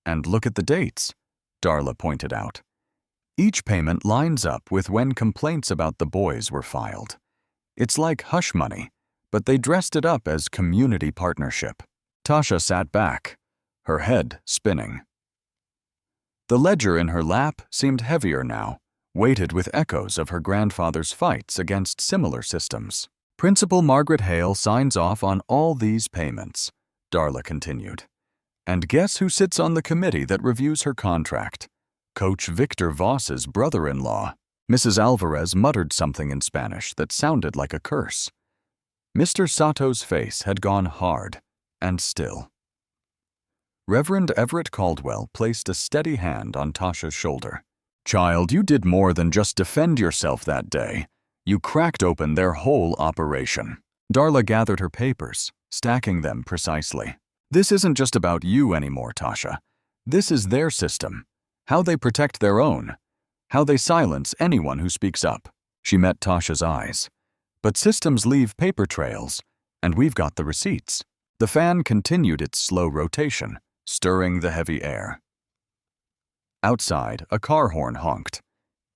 "And look at the dates," Darla pointed out. "Each payment lines up with when complaints about the boys were filed. It's like hush money, but they dressed it up as community partnership." Tasha sat back, her head spinning. The ledger in her lap seemed heavier now, weighted with echoes of her grandfather's fights against similar systems. "Principal Margaret Hale signs off on all these payments," Darla continued. "And guess who sits on the committee that reviews her contract? Coach Victor Voss's brother-in-law." Mrs. Alvarez muttered something in Spanish that sounded like a curse. Mr. Sato's face had gone hard and still. Reverend Everett Caldwell placed a steady hand on Tasha's shoulder. "Child, you did more than just defend yourself that day. You cracked open their whole operation." Darla gathered her papers, stacking them precisely. "This isn't just about you anymore, Tasha. This is their system. How they protect their own. How they silence anyone who speaks up." She met Tasha's eyes. "But systems leave paper trails, and we've got the receipts." The fan continued its slow rotation, stirring the heavy air. Outside, a car horn honked.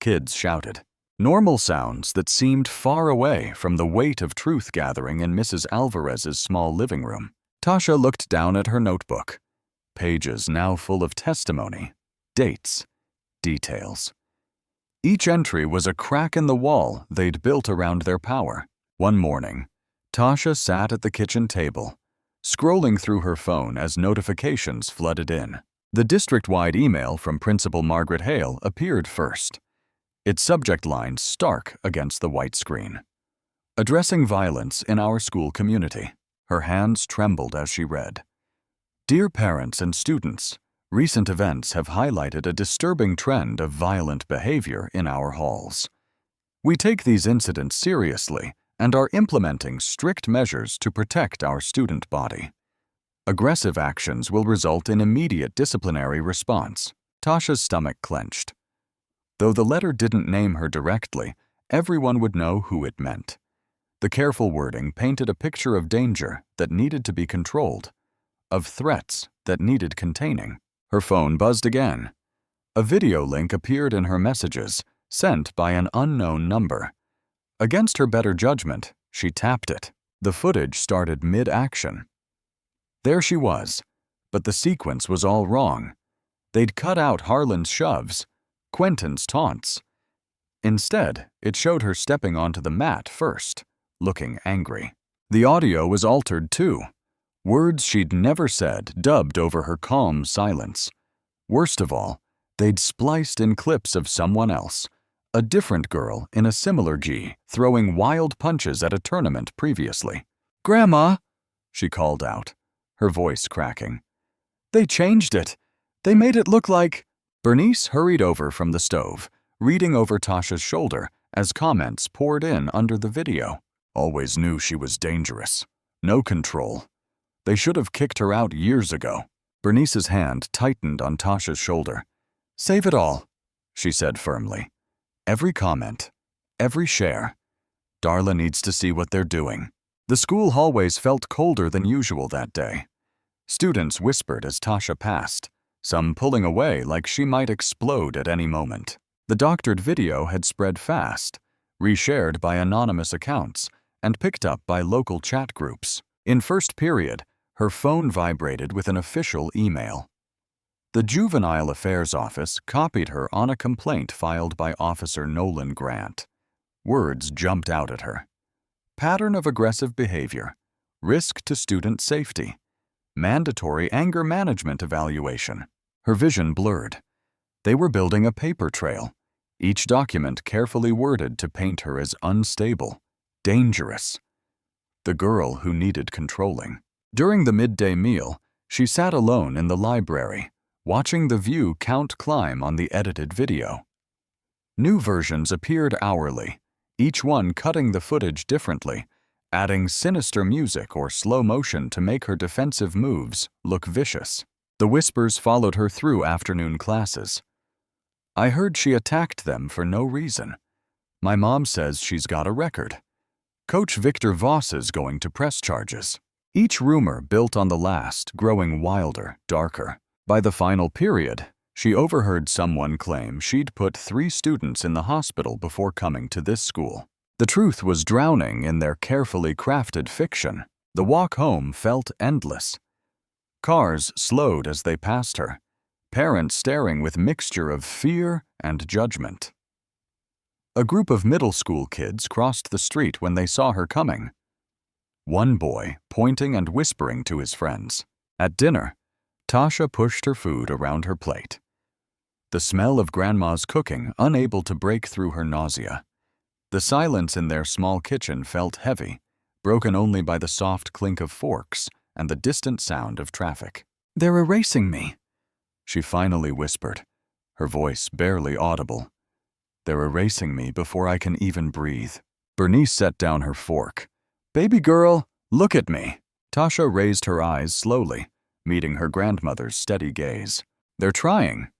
Kids shouted. Normal sounds that seemed far away from the weight of truth gathering in Mrs. Alvarez's small living room. Tasha looked down at her notebook. pages now full of testimony, dates, details. Each entry was a crack in the wall they'd built around their power. One morning, Tasha sat at the kitchen table, scrolling through her phone as notifications flooded in. The district-wide email from Principal Margaret Hale appeared first, its subject line stark against the white screen. Addressing violence in our school community. Her hands trembled as she read. Dear parents and students, recent events have highlighted a disturbing trend of violent behavior in our halls. We take these incidents seriously and are implementing strict measures to protect our student body. Aggressive actions will result in immediate disciplinary response. Tasha's stomach clenched. Though the letter didn't name her directly, everyone would know who it meant. The careful wording painted a picture of danger that needed to be controlled, of threats that needed containing. Her phone buzzed again. A video link appeared in her messages, sent by an unknown number. Against her better judgment, she tapped it. The footage started mid-action. There she was, but the sequence was all wrong. They'd cut out Harlan's shoves, Quentin's taunts. Instead, it showed her stepping onto the mat first, looking angry. The audio was altered too. Words she'd never said dubbed over her calm silence. Worst of all, they'd spliced in clips of someone else, a different girl in a similar G, throwing wild punches at a tournament previously. "Grandma," she called out, her voice cracking. "They changed it. They made it look like—" Bernice hurried over from the stove, reading over Tasha's shoulder as comments poured in under the video. Always knew she was dangerous. No control. They should have kicked her out years ago. Bernice's hand tightened on Tasha's shoulder. "Save it all," she said firmly. "Every comment, every share. Darla needs to see what they're doing." The school hallways felt colder than usual that day. Students whispered as Tasha passed, some pulling away like she might explode at any moment. The doctored video had spread fast, reshared by anonymous accounts, and picked up by local chat groups. In first period, her phone vibrated with an official email. The Juvenile Affairs Office copied her on a complaint filed by Officer Nolan Grant. Words jumped out at her. Pattern of aggressive behavior, risk to student safety, mandatory anger management evaluation. Her vision blurred. They were building a paper trail, each document carefully worded to paint her as unstable, dangerous. The girl who needed controlling. During the midday meal, she sat alone in the library, watching the view count climb on the edited video. New versions appeared hourly, each one cutting the footage differently, adding sinister music or slow motion to make her defensive moves look vicious. The whispers followed her through afternoon classes. "I heard she attacked them for no reason. My mom says she's got a record. Coach Victor Voss is going to press charges." Each rumor built on the last, growing wilder, darker. By the final period, she overheard someone claim she'd put 3 students in the hospital before coming to this school. The truth was drowning in their carefully crafted fiction. The walk home felt endless. Cars slowed as they passed her, parents staring with mixture of fear and judgment. A group of middle school kids crossed the street when they saw her coming. One boy pointing and whispering to his friends. At dinner, Tasha pushed her food around her plate. The smell of Grandma's cooking unable to break through her nausea. The silence in their small kitchen felt heavy, broken only by the soft clink of forks and the distant sound of traffic. "They're erasing me," she finally whispered, her voice barely audible. "They're erasing me before I can even breathe." Bernice set down her fork. "Baby girl, look at me." Tasha raised her eyes slowly, meeting her grandmother's steady gaze. "They're trying,"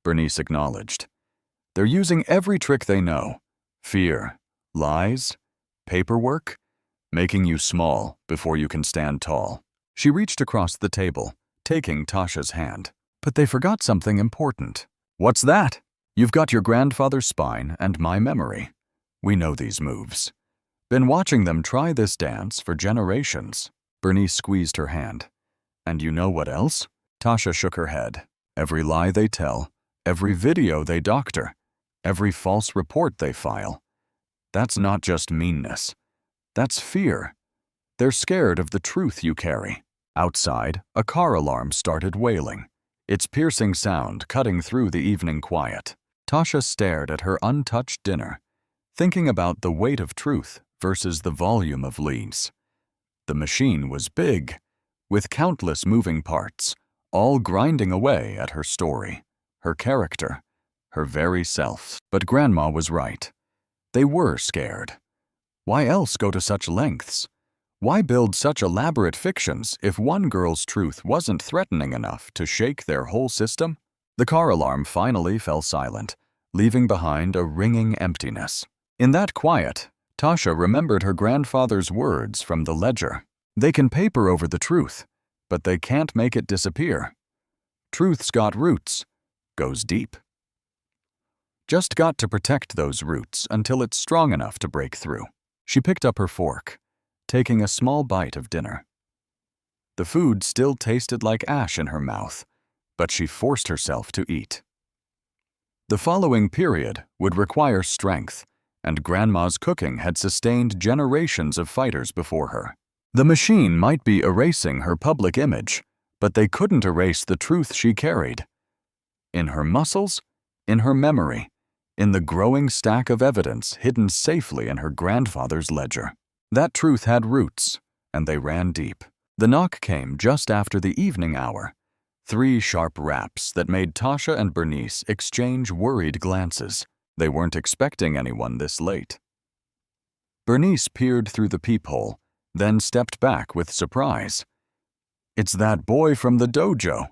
Bernice acknowledged. "They're using every trick they know. Fear, lies, paperwork, making you small before you can stand tall." She reached across the table, taking Tasha's hand. "But they forgot something important." "What's that?" "You've got your grandfather's spine and my memory. We know these moves. Been watching them try this dance for generations." Bernice squeezed her hand. "And you know what else? Tasha shook her head. Every lie they tell, every video they doctor, every false report they file. That's not just meanness. That's fear. They're scared of the truth you carry. Outside, a car alarm started wailing, its piercing sound cutting through the evening quiet. Tasha stared at her untouched dinner, thinking about the weight of truth versus the volume of leads. The machine was big, with countless moving parts, all grinding away at her story, her character, her very self. But Grandma was right. They were scared. Why else go to such lengths? Why build such elaborate fictions if one girl's truth wasn't threatening enough to shake their whole system? The car alarm finally fell silent, leaving behind a ringing emptiness. In that quiet, Tasha remembered her grandfather's words from the ledger. They can paper over the truth, but they can't make it disappear. Truth's got roots, goes deep. Just got to protect those roots until it's strong enough to break through. She picked up her fork, taking a small bite of dinner. The food still tasted like ash in her mouth, but she forced herself to eat. The following period would require strength, and Grandma's cooking had sustained generations of fighters before her. The machine might be erasing her public image, but they couldn't erase the truth she carried. In her muscles, in her memory, in the growing stack of evidence hidden safely in her grandfather's ledger. That truth had roots, and they ran deep. The knock came just after the evening hour. 3 sharp raps that made Tasha and Bernice exchange worried glances. They weren't expecting anyone this late. Bernice peered through the peephole, then stepped back with surprise. It's that boy from the dojo,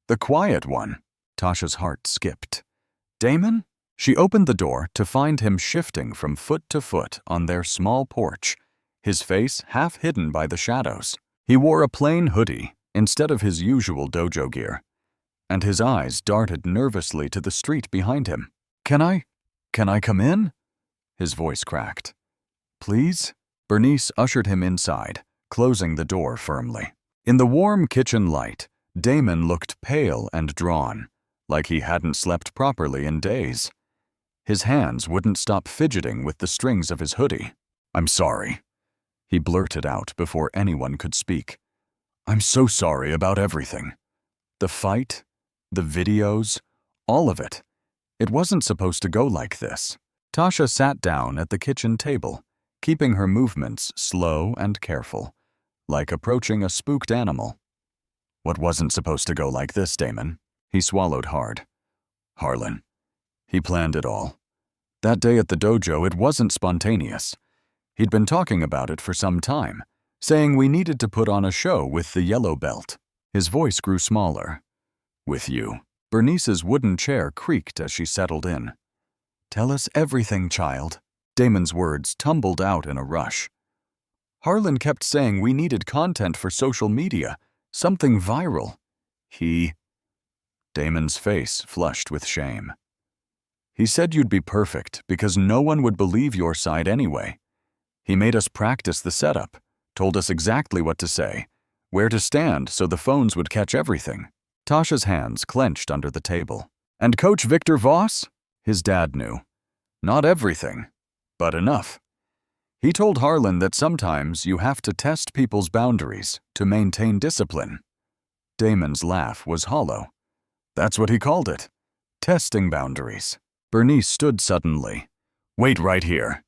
the quiet one. Tasha's heart skipped. Damon? She opened the door to find him shifting from foot to foot on their small porch, his face half hidden by the shadows. He wore a plain hoodie instead of his usual dojo gear, and his eyes darted nervously to the street behind him. Can I come in? His voice cracked. Please? Bernice ushered him inside, closing the door firmly. In the warm kitchen light, Damon looked pale and drawn, like he hadn't slept properly in days. His hands wouldn't stop fidgeting with the strings of his hoodie. I'm sorry, he blurted out before anyone could speak. I'm so sorry about everything. The fight, the videos, all of it. It wasn't supposed to go like this. Tasha sat down at the kitchen table, keeping her movements slow and careful, like approaching a spooked animal. What wasn't supposed to go like this, Damon? He swallowed hard. Harlan. He planned it all. That day at the dojo, it wasn't spontaneous. He'd been talking about it for some time, saying we needed to put on a show with the yellow belt. His voice grew smaller. With you. Bernice's wooden chair creaked as she settled in. Tell us everything, child. Damon's words tumbled out in a rush. Harlan kept saying we needed content for social media, something viral. Damon's face flushed with shame. He said you'd be perfect because no one would believe your side anyway. He made us practice the setup, told us exactly what to say, where to stand so the phones would catch everything. Tasha's hands clenched under the table. And Coach Victor Voss? His dad knew. Not everything, but enough. He told Harlan that sometimes you have to test people's boundaries to maintain discipline. Damon's laugh was hollow. That's what he called it. Testing boundaries. Bernice stood suddenly. Wait right here.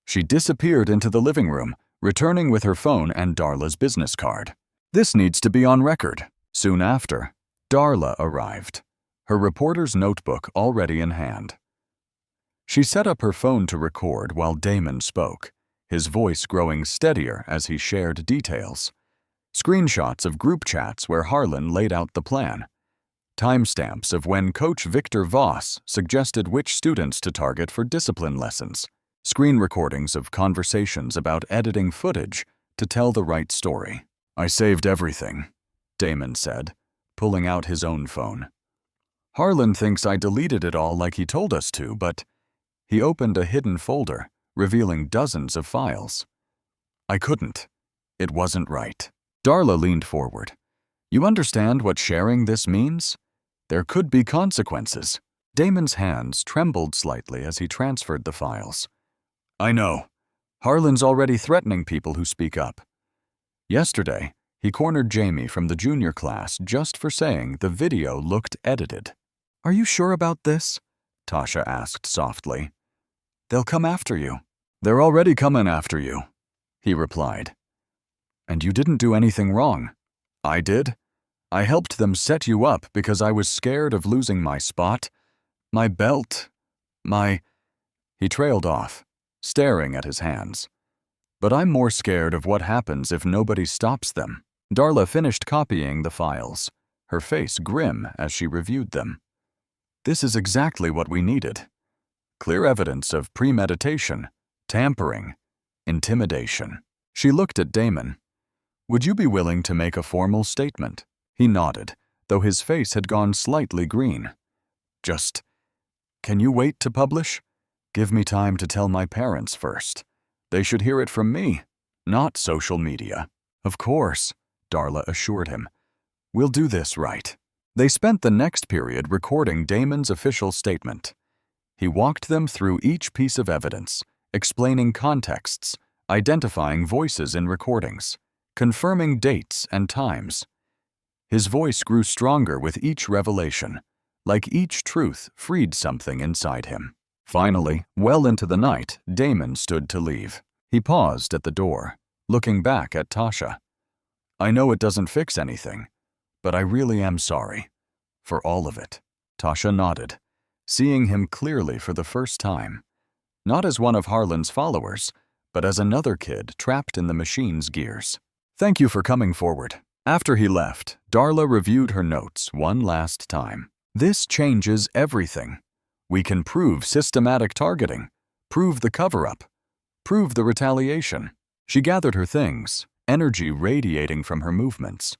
She disappeared into the living room, returning with her phone and Darla's business card. This needs to be on record. Soon after, Darla arrived, her reporter's notebook already in hand. She set up her phone to record while Damon spoke, his voice growing steadier as he shared details. Screenshots of group chats where Harlan laid out the plan. Timestamps of when Coach Victor Voss suggested which students to target for discipline lessons. Screen recordings of conversations about editing footage to tell the right story. I saved everything, Damon said, pulling out his own phone. Harlan thinks I deleted it all like he told us to, but he opened a hidden folder, revealing dozens of files. I couldn't. It wasn't right. Darla leaned forward. You understand what sharing this means? There could be consequences. Damon's hands trembled slightly as he transferred the files. I know. Harlan's already threatening people who speak up. Yesterday, he cornered Jamie from the junior class just for saying the video looked edited. Are you sure about this? Tasha asked softly. They'll come after you. They're already coming after you, he replied. And you didn't do anything wrong. I did. I helped them set you up because I was scared of losing my spot, my belt, He trailed off, staring at his hands. But I'm more scared of what happens if nobody stops them. Darla finished copying the files, her face grim as she reviewed them. This is exactly what we needed. Clear evidence of premeditation, tampering, intimidation. She looked at Damon. Would you be willing to make a formal statement? He nodded, though his face had gone slightly green. Can you wait to publish? Give me time to tell my parents first. They should hear it from me, not social media. Of course, Darla assured him. We'll do this right. They spent the next period recording Damon's official statement. He walked them through each piece of evidence, explaining contexts, identifying voices in recordings, confirming dates and times. His voice grew stronger with each revelation, like each truth freed something inside him. Finally, well into the night, Damon stood to leave. He paused at the door, looking back at Tasha. I know it doesn't fix anything, but I really am sorry. For all of it. Tasha nodded, seeing him clearly for the first time. Not as one of Harlan's followers, but as another kid trapped in the machine's gears. Thank you for coming forward. After he left, Darla reviewed her notes one last time. This changes everything. We can prove systematic targeting, prove the cover-up, prove the retaliation. She gathered her things, energy radiating from her movements.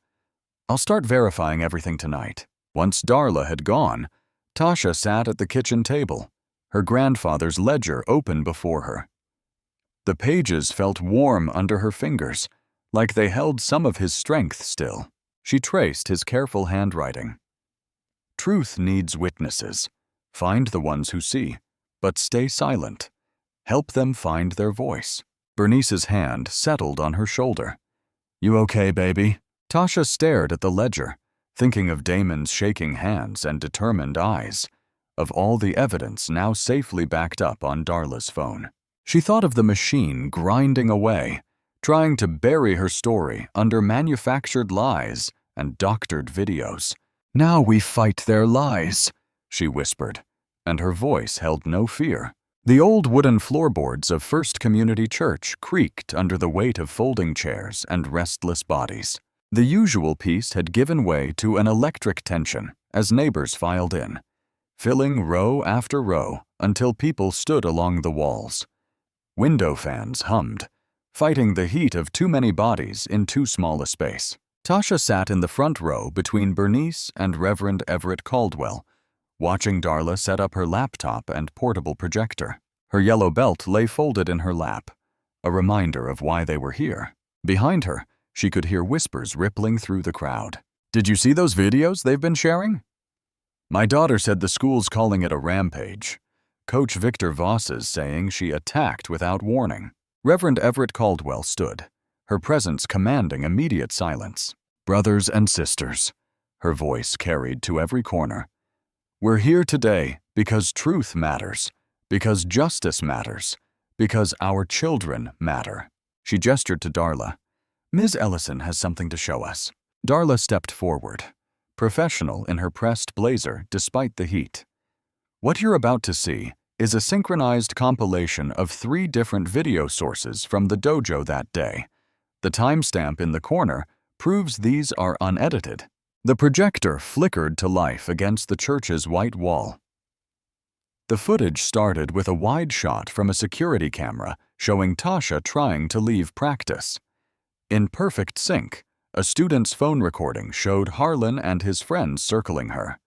I'll start verifying everything tonight. Once Darla had gone, Tasha sat at the kitchen table, her grandfather's ledger open before her. The pages felt warm under her fingers, like they held some of his strength still. She traced his careful handwriting. Truth needs witnesses. Find the ones who see, but stay silent. Help them find their voice. Bernice's hand settled on her shoulder. You okay, baby? Tasha stared at the ledger, thinking of Damon's shaking hands and determined eyes, of all the evidence now safely backed up on Darla's phone. She thought of the machine grinding away, trying to bury her story under manufactured lies and doctored videos. Now we fight their lies, she whispered, and her voice held no fear. The old wooden floorboards of First Community Church creaked under the weight of folding chairs and restless bodies. The usual peace had given way to an electric tension as neighbors filed in, filling row after row until people stood along the walls. Window fans hummed, fighting the heat of too many bodies in too small a space. Tasha sat in the front row between Bernice and Reverend Everett Caldwell, watching Darla set up her laptop and portable projector. Her yellow belt lay folded in her lap, a reminder of why they were here. Behind her, she could hear whispers rippling through the crowd. Did you see those videos they've been sharing? My daughter said the school's calling it a rampage. Coach Victor Voss is saying she attacked without warning. Reverend Everett Caldwell stood, her presence commanding immediate silence. Brothers and sisters, her voice carried to every corner. We're here today because truth matters, because justice matters, because our children matter. She gestured to Darla. Ms. Ellison has something to show us. Darla stepped forward, professional in her pressed blazer despite the heat. What you're about to see is a synchronized compilation of 3 different video sources from the dojo that day. The timestamp in the corner proves these are unedited. The projector flickered to life against the church's white wall. The footage started with a wide shot from a security camera showing Tasha trying to leave practice. In perfect sync, a student's phone recording showed Harlan and his friends circling her.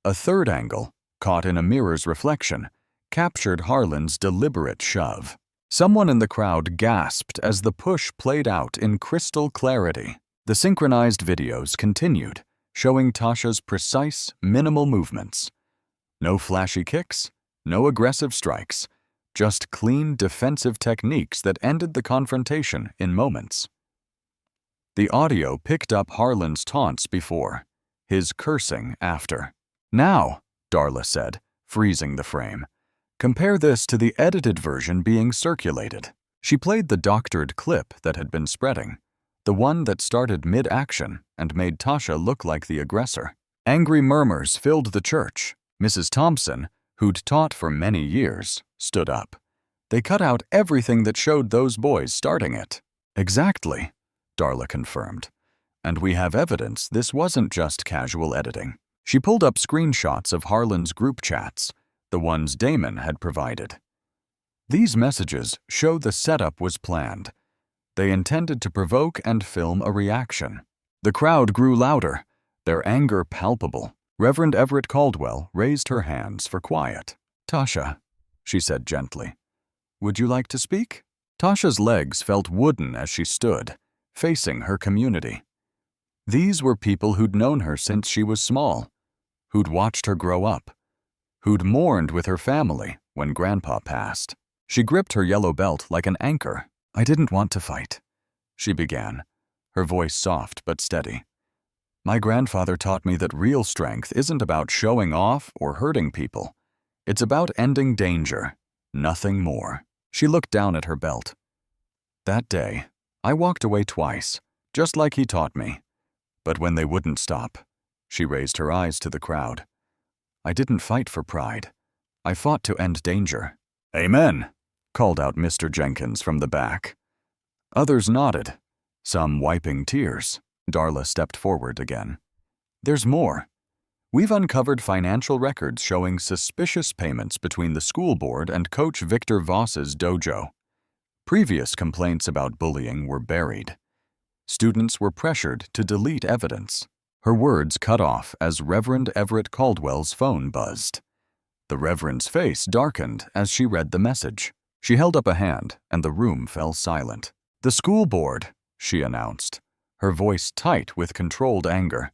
A third angle, caught in a mirror's reflection, captured Harlan's deliberate shove. Someone in the crowd gasped as the push played out in crystal clarity. The synchronized videos continued, showing Tasha's precise, minimal movements. No flashy kicks, no aggressive strikes, just clean defensive techniques that ended the confrontation in moments. The audio picked up Harlan's taunts before, his cursing after. "Now," Darla said, freezing the frame, "compare this to the edited version being circulated." She played the doctored clip that had been spreading, the one that started mid-action and made Tasha look like the aggressor. Angry murmurs filled the church. Mrs. Thompson, who'd taught for many years, stood up. "They cut out everything that showed those boys starting it." "Exactly," Darla confirmed. "And we have evidence this wasn't just casual editing." She pulled up screenshots of Harlan's group chats, the ones Damon had provided. These messages show the setup was planned. They intended to provoke and film a reaction. The crowd grew louder, their anger palpable. Reverend Everett Caldwell raised her hands for quiet. "Tasha," she said gently, "would you like to speak?" Tasha's legs felt wooden as she stood, facing her community. These were people who'd known her since she was small, who'd watched her grow up, who'd mourned with her family when Grandpa passed. She gripped her yellow belt like an anchor. "I didn't want to fight," she began, her voice soft but steady. "My grandfather taught me that real strength isn't about showing off or hurting people. It's about ending danger, nothing more." She looked down at her belt. "That day, I walked away twice, just like he taught me. But when they wouldn't stop," she raised her eyes to the crowd, "I didn't fight for pride. I fought to end danger." "Amen," called out Mr. Jenkins from the back. Others nodded, some wiping tears. Darla stepped forward again. "There's more. We've uncovered financial records showing suspicious payments between the school board and Coach Victor Voss's dojo. Previous complaints about bullying were buried. Students were pressured to delete evidence." Her words cut off as Reverend Everett Caldwell's phone buzzed. The Reverend's face darkened as she read the message. She held up a hand, and the room fell silent. "The school board," she announced, her voice tight with controlled anger,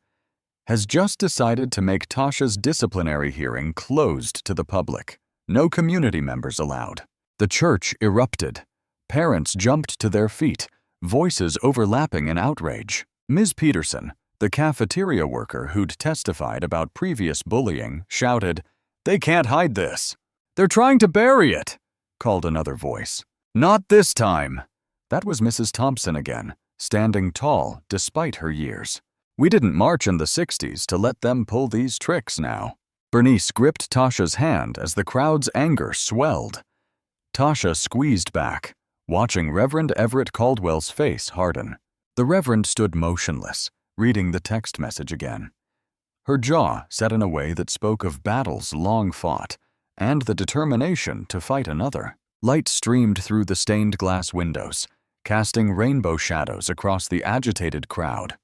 "has just decided to make Tasha's disciplinary hearing closed to the public. No community members allowed." The church erupted. Parents jumped to their feet, voices overlapping in outrage. Ms. Peterson, the cafeteria worker who'd testified about previous bullying, shouted, "They can't hide this. They're trying to bury it," called another voice. "Not this time." That was Mrs. Thompson again, standing tall despite her years. "We didn't march in the 60s to let them pull these tricks now." Bernice gripped Tasha's hand as the crowd's anger swelled. Tasha squeezed back, watching Reverend Everett Caldwell's face harden. The Reverend stood motionless, reading the text message again. Her jaw set in a way that spoke of battles long fought, and the determination to fight another. Light streamed through the stained glass windows, casting rainbow shadows across the agitated crowd.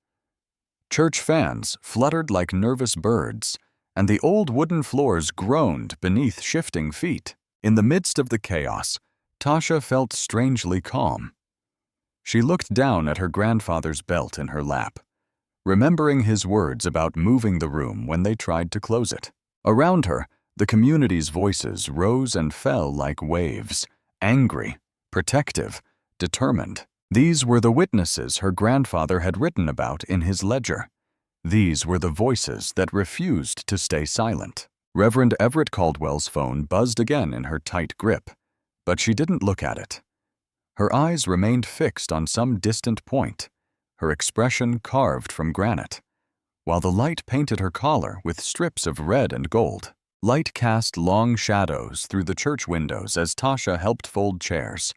Church fans fluttered like nervous birds, and the old wooden floors groaned beneath shifting feet. In the midst of the chaos, Tasha felt strangely calm. She looked down at her grandfather's belt in her lap, remembering his words about moving the room when they tried to close it. Around her, the community's voices rose and fell like waves, angry, protective, determined. These were the witnesses her grandfather had written about in his ledger. These were the voices that refused to stay silent. Reverend Everett Caldwell's phone buzzed again in her tight grip, but she didn't look at it. Her eyes remained fixed on some distant point, her expression carved from granite, while the light painted her collar with strips of red and gold. Light cast long shadows through the church windows as Tasha helped fold chairs.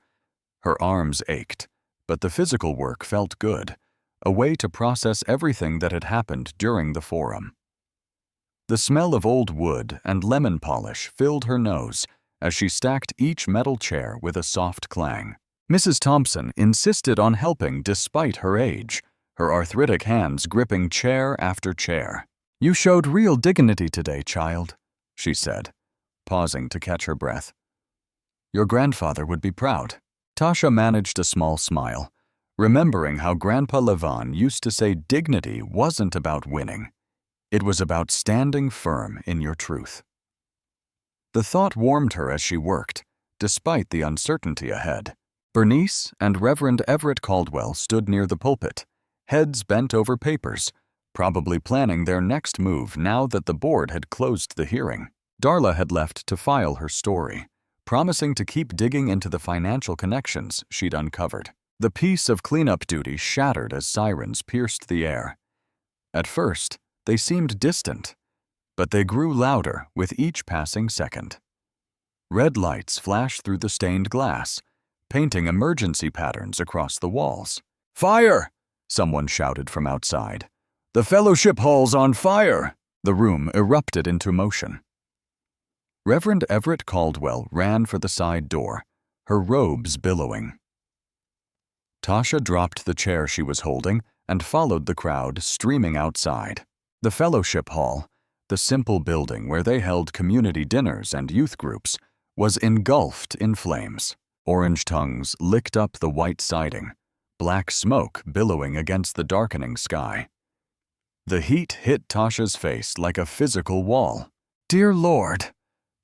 Her arms ached, but the physical work felt good, a way to process everything that had happened during the forum. The smell of old wood and lemon polish filled her nose as she stacked each metal chair with a soft clang. Mrs. Thompson insisted on helping despite her age, her arthritic hands gripping chair after chair. "You showed real dignity today, child," she said, pausing to catch her breath. "Your grandfather would be proud." Tasha managed a small smile, remembering how Grandpa Levan used to say dignity wasn't about winning. It was about standing firm in your truth. The thought warmed her as she worked, despite the uncertainty ahead. Bernice and Reverend Everett Caldwell stood near the pulpit, heads bent over papers, probably planning their next move now that the board had closed the hearing. Darla had left to file her story, promising to keep digging into the financial connections she'd uncovered. The peace of cleanup duty shattered as sirens pierced the air. At first, they seemed distant, but they grew louder with each passing second. Red lights flashed through the stained glass, painting emergency patterns across the walls. "Fire!" someone shouted from outside. "The fellowship hall's on fire!" The room erupted into motion. Reverend Everett Caldwell ran for the side door, her robes billowing. Tasha dropped the chair she was holding and followed the crowd streaming outside. The fellowship hall, the simple building where they held community dinners and youth groups, was engulfed in flames. Orange tongues licked up the white siding, black smoke billowing against the darkening sky. The heat hit Tasha's face like a physical wall. "Dear Lord,"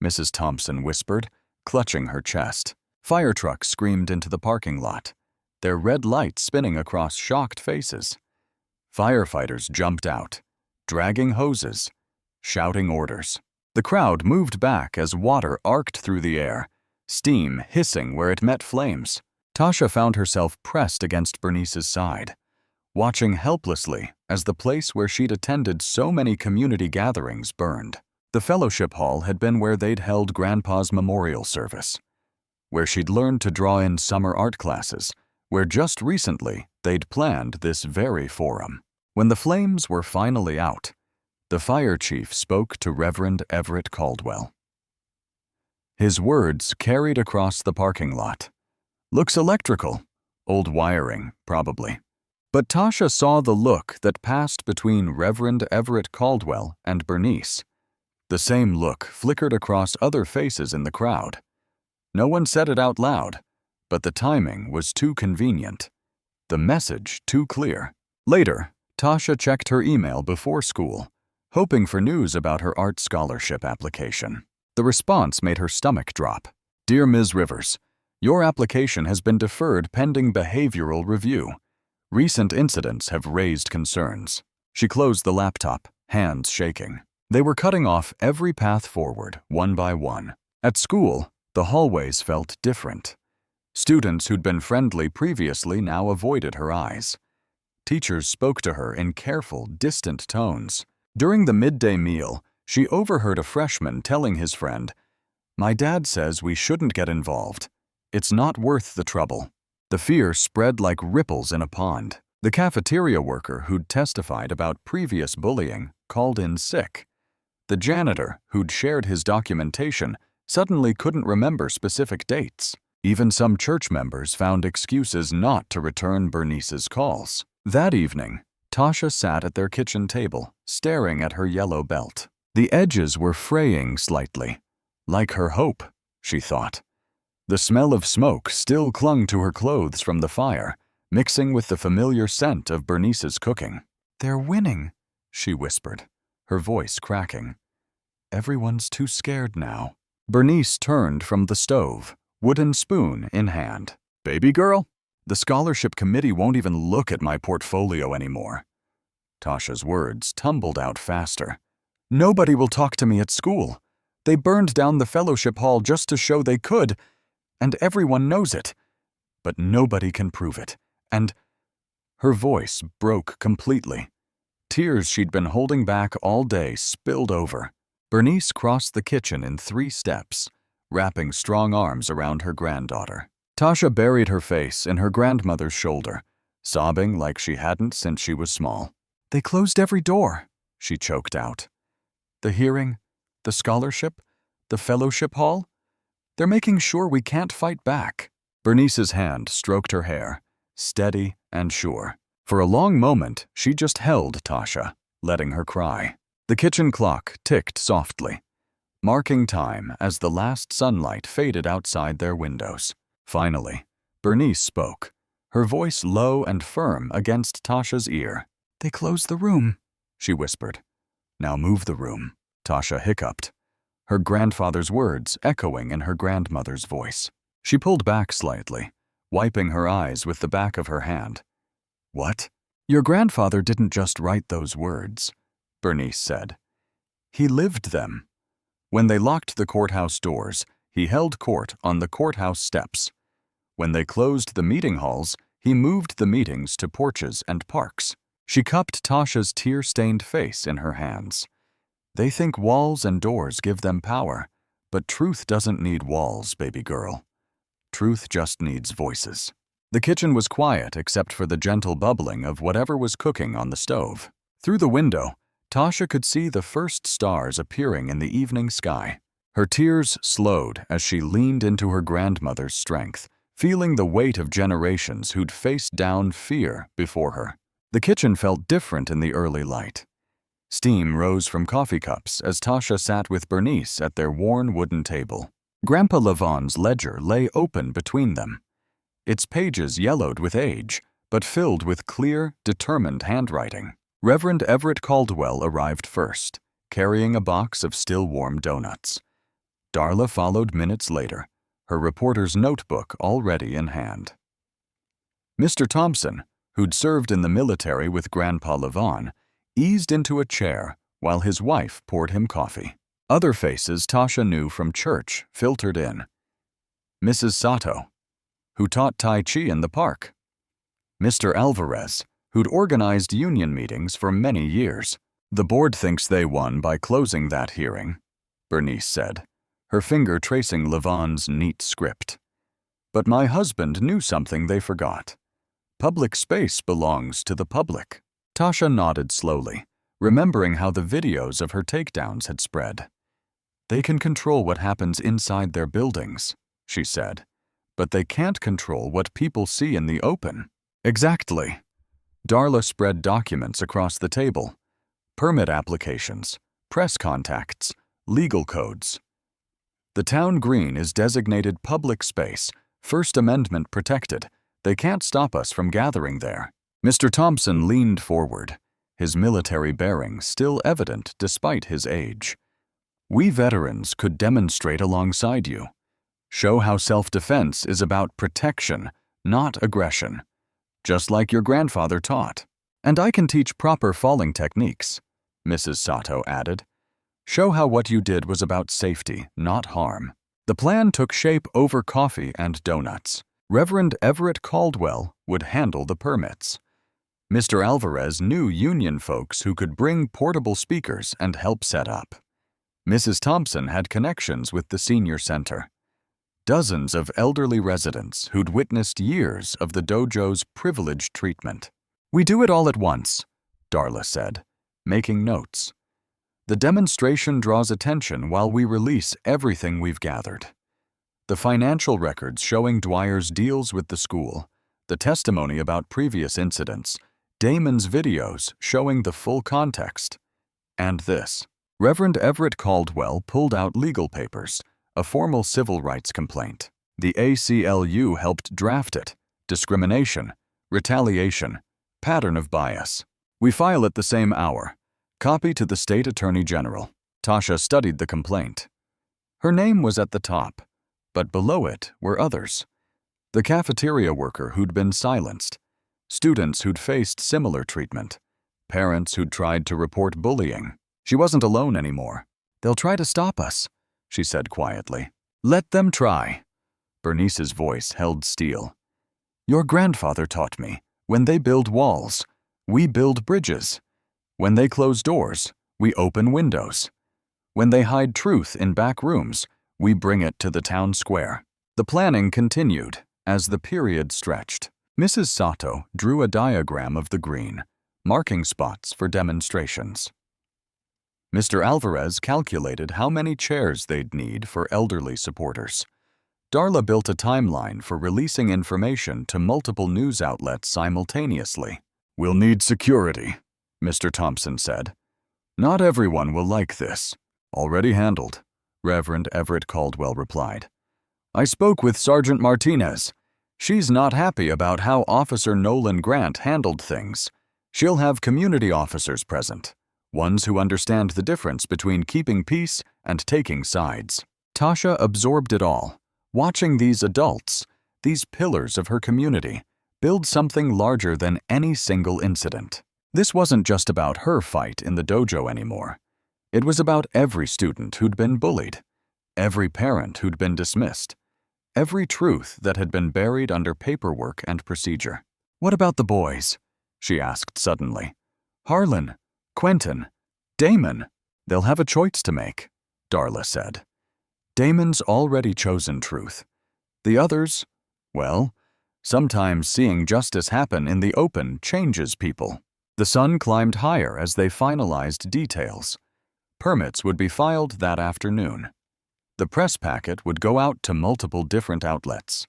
Mrs. Thompson whispered, clutching her chest. Fire trucks screamed into the parking lot, their red lights spinning across shocked faces. Firefighters jumped out, dragging hoses, shouting orders. The crowd moved back as water arced through the air, steam hissing where it met flames. Tasha found herself pressed against Bernice's side, watching helplessly as the place where she'd attended so many community gatherings burned. The fellowship hall had been where they'd held Grandpa's memorial service, where she'd learned to draw in summer art classes, where just recently they'd planned this very forum. When the flames were finally out, the fire chief spoke to Reverend Everett Caldwell. His words carried across the parking lot. "Looks electrical. Old wiring, probably." But Tasha saw the look that passed between Reverend Everett Caldwell and Bernice. The same look flickered across other faces in the crowd. No one said it out loud, but the timing was too convenient. The message too clear. Later, Tasha checked her email before school, hoping for news about her art scholarship application. The response made her stomach drop. "Dear Ms. Rivers, your application has been deferred pending behavioral review. Recent incidents have raised concerns." She closed the laptop, hands shaking. They were cutting off every path forward, one by one. At school, the hallways felt different. Students who'd been friendly previously now avoided her eyes. Teachers spoke to her in careful, distant tones. During the midday meal, she overheard a freshman telling his friend, "My dad says we shouldn't get involved. It's not worth the trouble." The fear spread like ripples in a pond. The cafeteria worker who'd testified about previous bullying called in sick. The janitor who'd shared his documentation suddenly couldn't remember specific dates. Even some church members found excuses not to return Bernice's calls. That evening, Tasha sat at their kitchen table, staring at her yellow belt. The edges were fraying slightly. Like her hope, she thought. The smell of smoke still clung to her clothes from the fire, mixing with the familiar scent of Bernice's cooking. "They're winning," she whispered, her voice cracking. "Everyone's too scared now." Bernice turned from the stove, wooden spoon in hand. "Baby girl, the scholarship committee won't even look at my portfolio anymore." Tasha's words tumbled out faster. "Nobody will talk to me at school. They burned down the fellowship hall just to show they could, and everyone knows it. But nobody can prove it, and—" Her voice broke completely. Tears she'd been holding back all day spilled over. Bernice crossed the kitchen in 3 steps, wrapping strong arms around her granddaughter. Tasha buried her face in her grandmother's shoulder, sobbing like she hadn't since she was small. "They closed every door," she choked out. "The hearing, the scholarship, the fellowship hall? They're making sure we can't fight back." Bernice's hand stroked her hair, steady and sure. For a long moment, she just held Tasha, letting her cry. The kitchen clock ticked softly, marking time as the last sunlight faded outside their windows. Finally, Bernice spoke, her voice low and firm against Tasha's ear. "They closed the room," she whispered. "Now move the room," Tasha hiccuped, her grandfather's words echoing in her grandmother's voice. She pulled back slightly, wiping her eyes with the back of her hand. "What? Your grandfather didn't just write those words," Bernice said. "He lived them. When they locked the courthouse doors, he held court on the courthouse steps. When they closed the meeting halls, he moved the meetings to porches and parks." She cupped Tasha's tear-stained face in her hands. "They think walls and doors give them power, but truth doesn't need walls, baby girl. Truth just needs voices." The kitchen was quiet except for the gentle bubbling of whatever was cooking on the stove. Through the window, Tasha could see the first stars appearing in the evening sky. Her tears slowed as she leaned into her grandmother's strength, feeling the weight of generations who'd faced down fear before her. The kitchen felt different in the early light. Steam rose from coffee cups as Tasha sat with Bernice at their worn wooden table. Grandpa Levon's ledger lay open between them. Its pages yellowed with age, but filled with clear, determined handwriting. Reverend Everett Caldwell arrived first, carrying a box of still-warm donuts. Darla followed minutes later, her reporter's notebook already in hand. Mr. Thompson, who'd served in the military with Grandpa Levon, eased into a chair while his wife poured him coffee. Other faces Tasha knew from church filtered in. Mrs. Sato, who taught Tai Chi in the park. Mr. Alvarez, who'd organized union meetings for many years. "The board thinks they won by closing that hearing," Bernice said, her finger tracing Levon's neat script. "But my husband knew something they forgot. Public space belongs to the public." Tasha nodded slowly, remembering how the videos of her takedowns had spread. "They can control what happens inside their buildings," she said, "but they can't control what people see in the open." "Exactly." Darla spread documents across the table. Permit applications, press contacts, legal codes. "The town green is designated public space, First Amendment protected. They can't stop us from gathering there." Mr. Thompson leaned forward, his military bearing still evident despite his age. "We veterans could demonstrate alongside you. Show how self-defense is about protection, not aggression, just like your grandfather taught. And I can teach proper falling techniques," Mrs. Sato added. "Show how what you did was about safety, not harm." The plan took shape over coffee and donuts. Reverend Everett Caldwell would handle the permits. Mr. Alvarez knew union folks who could bring portable speakers and help set up. Mrs. Thompson had connections with the senior center. Dozens of elderly residents who'd witnessed years of the dojo's privileged treatment. "We do it all at once," Darla said, making notes. "The demonstration draws attention while we release everything we've gathered. The financial records showing Dwyer's deals with the school, the testimony about previous incidents, Damon's videos showing the full context. And this." Reverend Everett Caldwell pulled out legal papers, a formal civil rights complaint. The ACLU helped draft it. Discrimination, retaliation, pattern of bias. "We file it the same hour. Copy to the State Attorney General." Tasha studied the complaint. Her name was at the top, but below it were others. The cafeteria worker who'd been silenced, students who'd faced similar treatment, parents who'd tried to report bullying. She wasn't alone anymore. "They'll try to stop us," she said quietly. "Let them try." Bernice's voice held steel. "Your grandfather taught me, when they build walls, we build bridges. When they close doors, we open windows. When they hide truth in back rooms, we bring it to the town square." The planning continued as the period stretched. Mrs. Sato drew a diagram of the green, marking spots for demonstrations. Mr. Alvarez calculated how many chairs they'd need for elderly supporters. Darla built a timeline for releasing information to multiple news outlets simultaneously. "We'll need security," Mr. Thompson said. "Not everyone will like this." "Already handled," Reverend Everett Caldwell replied. "I spoke with Sergeant Martinez. She's not happy about how Officer Nolan Grant handled things. She'll have community officers present, ones who understand the difference between keeping peace and taking sides. Tasha absorbed it all, watching these adults, these pillars of her community, build something larger than any single incident. This wasn't just about her fight in the dojo anymore. It was about every student who'd been bullied, every parent who'd been dismissed, every truth that had been buried under paperwork and procedure. "What about the boys?" she asked suddenly. "Harlan, Quentin, Damon. They'll have a choice to make," Darla said. "Damon's already chosen truth. The others, well, sometimes seeing justice happen in the open changes people." The sun climbed higher as they finalized details. Permits would be filed that afternoon. The press packet would go out to multiple different outlets.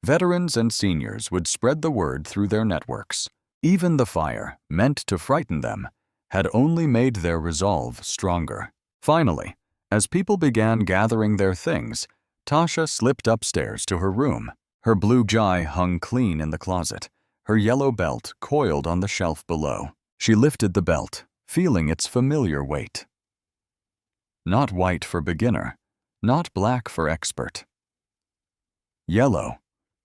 Veterans and seniors would spread the word through their networks. Even the fire, meant to frighten them, had only made their resolve stronger. Finally, as people began gathering their things, Tasha slipped upstairs to her room. Her blue jai hung clean in the closet, her yellow belt coiled on the shelf below. She lifted the belt, feeling its familiar weight. Not white for beginner, not black for expert. Yellow,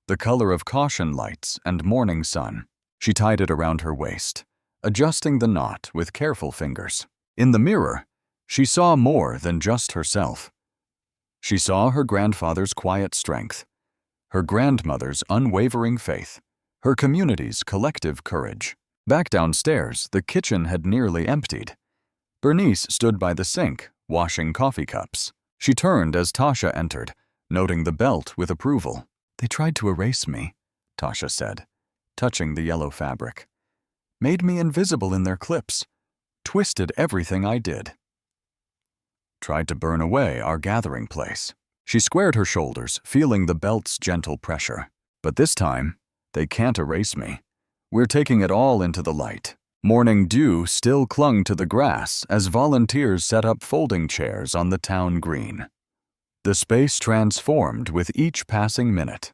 the color of caution lights and morning sun. She tied it around her waist, adjusting the knot with careful fingers. In the mirror, she saw more than just herself. She saw her grandfather's quiet strength, her grandmother's unwavering faith, her community's collective courage. Back downstairs, the kitchen had nearly emptied. Bernice stood by the sink, washing coffee cups. She turned as Tasha entered, noting the belt with approval. "They tried to erase me," Tasha said, touching the yellow fabric. "Made me invisible in their clips. Twisted everything I did. Tried to burn away our gathering place." She squared her shoulders, feeling the belt's gentle pressure. "But this time, they can't erase me. We're taking it all into the light." Morning dew still clung to the grass as volunteers set up folding chairs on the town green. The space transformed with each passing minute.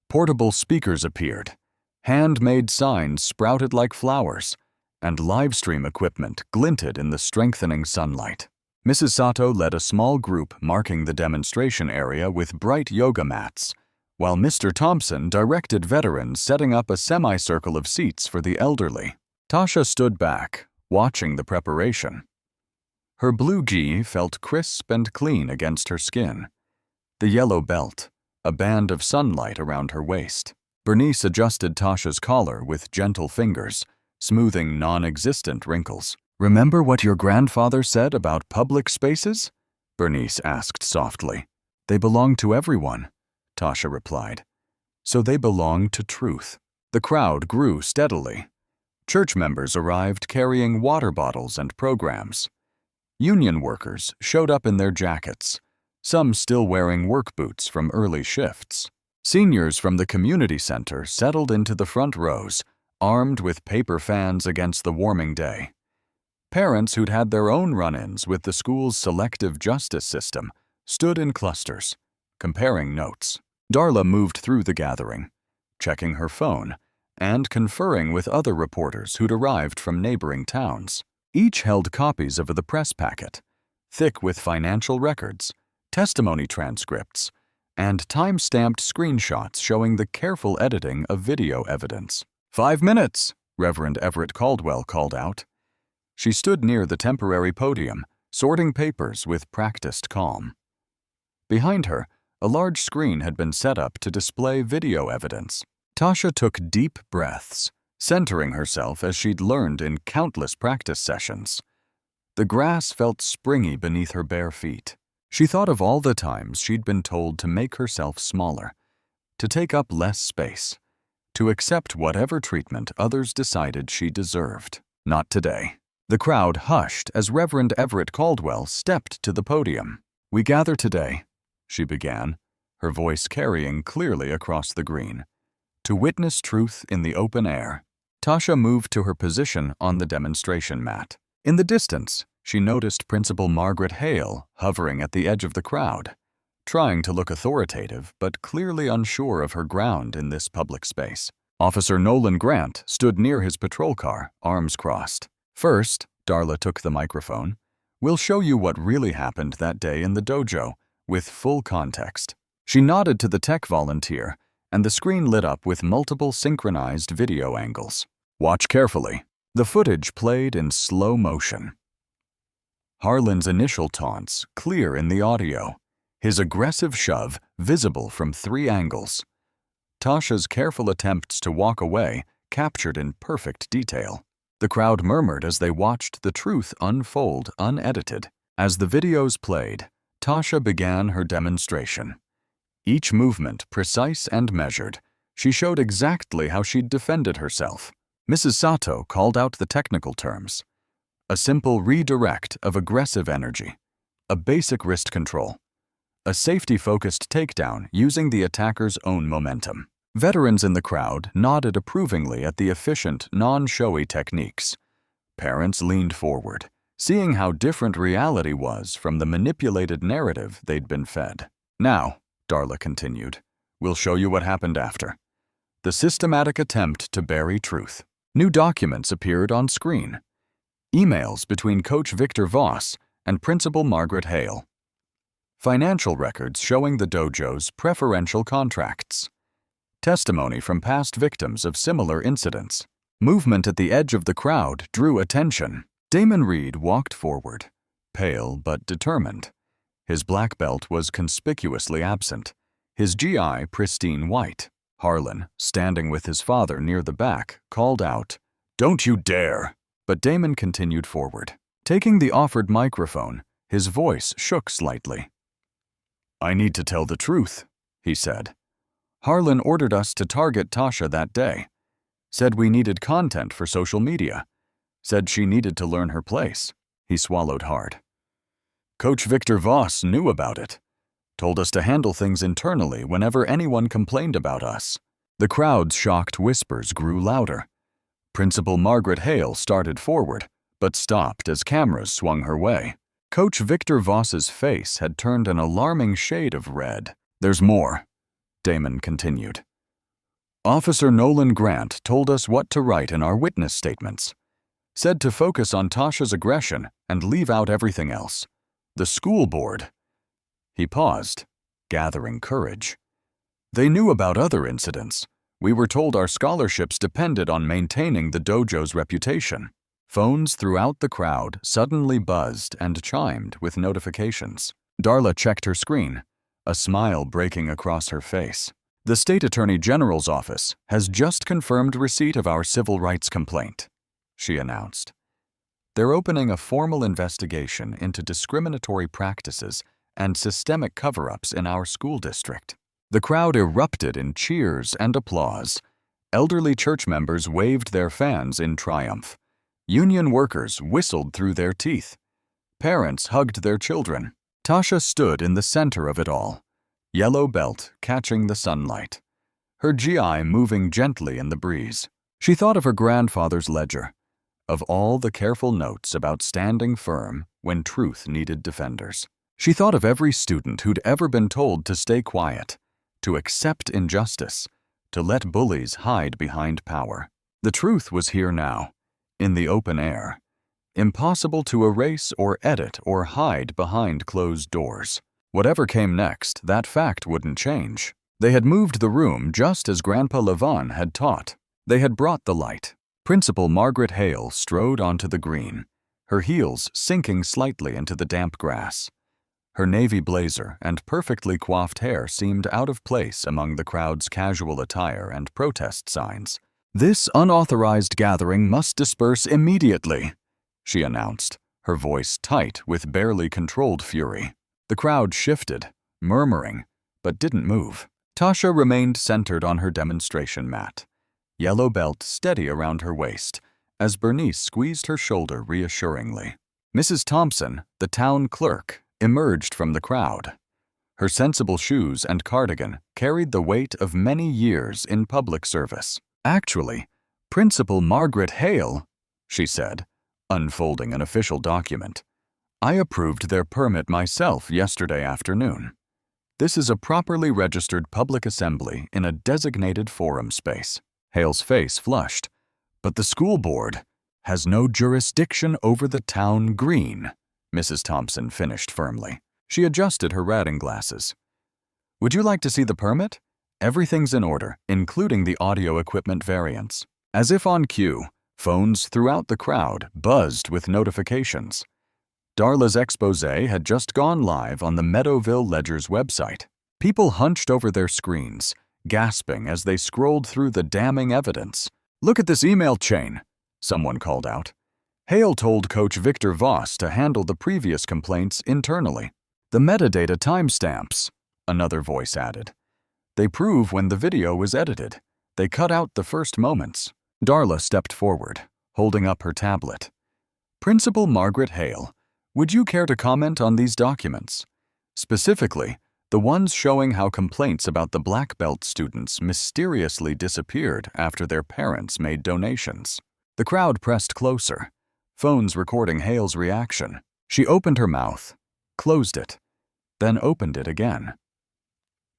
Portable speakers appeared, handmade signs sprouted like flowers, and livestream equipment glinted in the strengthening sunlight. Mrs. Sato led a small group marking the demonstration area with bright yoga mats, while Mr. Thompson directed veterans setting up a semicircle of seats for the elderly. Tasha stood back, watching the preparation. Her blue gi felt crisp and clean against her skin. The yellow belt, a band of sunlight around her waist. Bernice adjusted Tasha's collar with gentle fingers, smoothing non-existent wrinkles. "Remember what your grandfather said about public spaces?" Bernice asked softly. "They belong to everyone," Tasha replied. "So they belong to truth." The crowd grew steadily. Church members arrived carrying water bottles and programs. Union workers showed up in their jackets, some still wearing work boots from early shifts. Seniors from the community center settled into the front rows, armed with paper fans against the warming day. Parents who'd had their own run-ins with the school's selective justice system stood in clusters, comparing notes. Darla moved through the gathering, checking her phone and conferring with other reporters who'd arrived from neighboring towns. Each held copies of the press packet, thick with financial records, testimony transcripts, and time-stamped screenshots showing the careful editing of video evidence. 5 minutes, Reverend Everett Caldwell called out. She stood near the temporary podium, sorting papers with practiced calm. Behind her, a large screen had been set up to display video evidence. Tasha took deep breaths, centering herself as she'd learned in countless practice sessions. The grass felt springy beneath her bare feet. She thought of all the times she'd been told to make herself smaller, to take up less space, to accept whatever treatment others decided she deserved. Not today. The crowd hushed as Reverend Everett Caldwell stepped to the podium. "We gather today," she began, her voice carrying clearly across the green, "to witness truth in the open air." Tasha moved to her position on the demonstration mat. In the distance, she noticed Principal Margaret Hale hovering at the edge of the crowd, trying to look authoritative but clearly unsure of her ground in this public space. Officer Nolan Grant stood near his patrol car, arms crossed. "First," Darla took the microphone, "we'll show you what really happened that day in the dojo, with full context." She nodded to the tech volunteer, and the screen lit up with multiple synchronized video angles. "Watch carefully." The footage played in slow motion. Harlan's initial taunts clear in the audio, his aggressive shove visible from 3 angles. Tasha's careful attempts to walk away captured in perfect detail. The crowd murmured as they watched the truth unfold unedited. As the videos played, Tasha began her demonstration. Each movement precise and measured, she showed exactly how she'd defended herself. Mrs. Sato called out the technical terms. A simple redirect of aggressive energy, a basic wrist control, a safety-focused takedown using the attacker's own momentum. Veterans in the crowd nodded approvingly at the efficient, non-showy techniques. Parents leaned forward, seeing how different reality was from the manipulated narrative they'd been fed. "Now," Darla continued, "we'll show you what happened after. The systematic attempt to bury truth." New documents appeared on screen. Emails between Coach Victor Voss and Principal Margaret Hale. Financial records showing the dojo's preferential contracts. Testimony from past victims of similar incidents. Movement at the edge of the crowd drew attention. Damon Reed walked forward, pale but determined. His black belt was conspicuously absent, his GI pristine white. Harlan, standing with his father near the back, called out, "Don't you dare!" But Damon continued forward. Taking the offered microphone, his voice shook slightly. "I need to tell the truth," he said. "Harlan ordered us to target Tasha that day. Said we needed content for social media. Said she needed to learn her place." He swallowed hard. "Coach Victor Voss knew about it. Told us to handle things internally whenever anyone complained about us." The crowd's shocked whispers grew louder. Principal Margaret Hale started forward, but stopped as cameras swung her way. Coach Victor Voss's face had turned an alarming shade of red. "There's more," Damon continued. "Officer Nolan Grant told us what to write in our witness statements. Said to focus on Tasha's aggression and leave out everything else. The school board—" He paused, gathering courage. "They knew about other incidents. We were told our scholarships depended on maintaining the dojo's reputation." Phones throughout the crowd suddenly buzzed and chimed with notifications. Darla checked her screen, a smile breaking across her face. "The State Attorney General's office has just confirmed receipt of our civil rights complaint," she announced. "They're opening a formal investigation into discriminatory practices and systemic cover-ups in our school district." The crowd erupted in cheers and applause. Elderly church members waved their fans in triumph. Union workers whistled through their teeth. Parents hugged their children. Tasha stood in the center of it all, yellow belt catching the sunlight, her GI moving gently in the breeze. She thought of her grandfather's ledger, of all the careful notes about standing firm when truth needed defenders. She thought of every student who'd ever been told to stay quiet, to accept injustice, to let bullies hide behind power. The truth was here now, in the open air, impossible to erase or edit or hide behind closed doors. Whatever came next, that fact wouldn't change. They had moved the room just as Grandpa Levon had taught. They had brought the light. Principal Margaret Hale strode onto the green, her heels sinking slightly into the damp grass. Her navy blazer and perfectly coiffed hair seemed out of place among the crowd's casual attire and protest signs. "This unauthorized gathering must disperse immediately," she announced, her voice tight with barely controlled fury. The crowd shifted, murmuring, but didn't move. Tasha remained centered on her demonstration mat, yellow belt steady around her waist, as Bernice squeezed her shoulder reassuringly. Mrs. Thompson, the town clerk, emerged from the crowd. Her sensible shoes and cardigan carried the weight of many years in public service. "Actually, Principal Margaret Hale," she said, unfolding an official document. "I approved their permit myself yesterday afternoon." This is a properly registered public assembly in a designated forum space. Hale's face flushed. But the school board has no jurisdiction over the town green, Mrs. Thompson finished firmly. She adjusted her reading glasses. Would you like to see the permit? Everything's in order, including the audio equipment variants. As if on cue, phones throughout the crowd buzzed with notifications. Darla's expose had just gone live on the Meadowville Ledger's website. People hunched over their screens, gasping as they scrolled through the damning evidence. Look at this email chain, someone called out. Hale told Coach Victor Voss to handle the previous complaints internally. The metadata timestamps, another voice added. They prove when the video was edited. They cut out the first moments. Darla stepped forward, holding up her tablet. Principal Margaret Hale, would you care to comment on these documents? Specifically, the ones showing how complaints about the black belt students mysteriously disappeared after their parents made donations. The crowd pressed closer, phones recording Hale's reaction. She opened her mouth, closed it, then opened it again.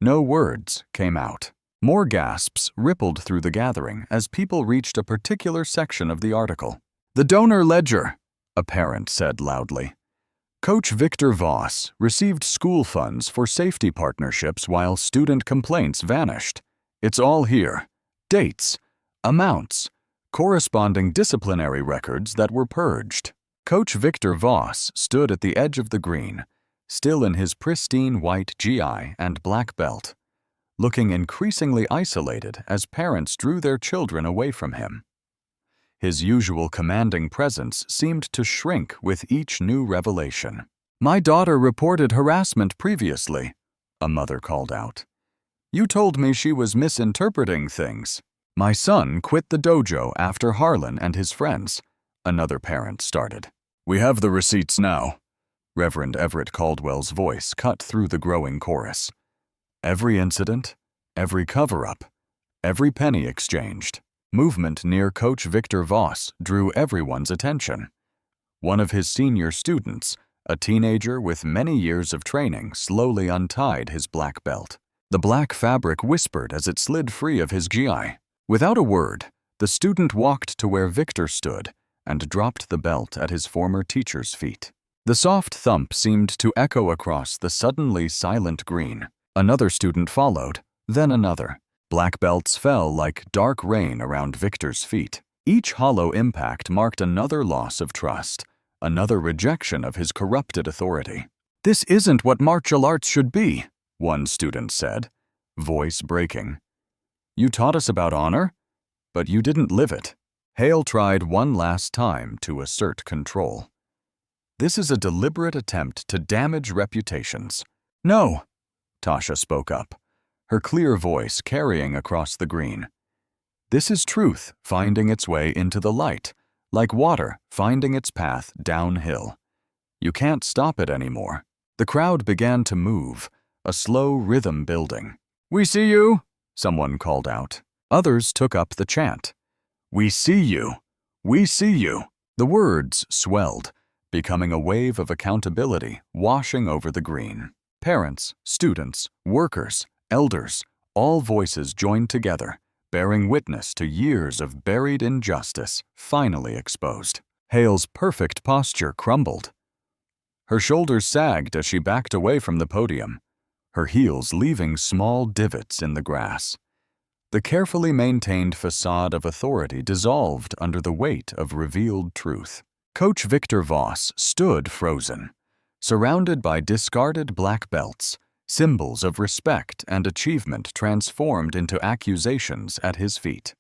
No words came out. More gasps rippled through the gathering as people reached a particular section of the article. The donor ledger, a parent said loudly. Coach Victor Voss received school funds for safety partnerships while student complaints vanished. It's all here. Dates, amounts, corresponding disciplinary records that were purged. Coach Victor Voss stood at the edge of the green, still in his pristine white GI and black belt, looking increasingly isolated as parents drew their children away from him. His usual commanding presence seemed to shrink with each new revelation. My daughter reported harassment previously, a mother called out. You told me she was misinterpreting things. My son quit the dojo after Harlan and his friends, another parent started. We have the receipts now. Reverend Everett Caldwell's voice cut through the growing chorus. Every incident, every cover-up, every penny exchanged. Movement near Coach Victor Voss drew everyone's attention. One of his senior students, a teenager with many years of training, slowly untied his black belt. The black fabric whispered as it slid free of his GI. Without a word, the student walked to where Victor stood and dropped the belt at his former teacher's feet. The soft thump seemed to echo across the suddenly silent green. Another student followed, then another. Black belts fell like dark rain around Victor's feet. Each hollow impact marked another loss of trust, another rejection of his corrupted authority. This isn't what martial arts should be, one student said, voice breaking. You taught us about honor, but you didn't live it. Hale tried one last time to assert control. This is a deliberate attempt to damage reputations. No, Tasha spoke up, her clear voice carrying across the green. This is truth finding its way into the light, like water finding its path downhill. You can't stop it anymore. The crowd began to move, a slow rhythm building. We see you, someone called out. Others took up the chant. We see you. We see you. The words swelled, becoming a wave of accountability washing over the green. Parents, students, workers, elders, all voices joined together, bearing witness to years of buried injustice finally exposed. Hale's perfect posture crumbled. Her shoulders sagged as she backed away from the podium, her heels leaving small divots in the grass. The carefully maintained facade of authority dissolved under the weight of revealed truth. Coach Victor Voss stood frozen, surrounded by discarded black belts, symbols of respect and achievement transformed into accusations at his feet.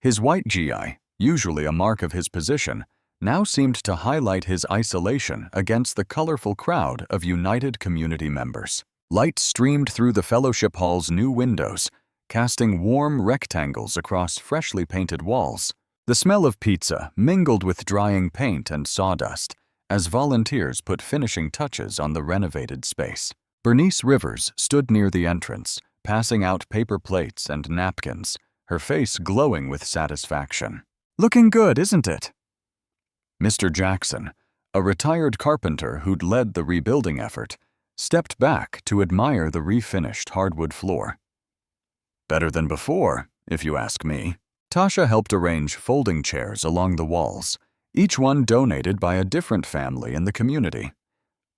His white GI, usually a mark of his position, now seemed to highlight his isolation against the colorful crowd of united community members. Light streamed through the fellowship hall's new windows, casting warm rectangles across freshly painted walls. The smell of pizza mingled with drying paint and sawdust as volunteers put finishing touches on the renovated space. Bernice Rivers stood near the entrance, passing out paper plates and napkins, her face glowing with satisfaction. Looking good, isn't it? Mr. Jackson, a retired carpenter who'd led the rebuilding effort, stepped back to admire the refinished hardwood floor. Better than before, if you ask me. Tasha helped arrange folding chairs along the walls, each one donated by a different family in the community.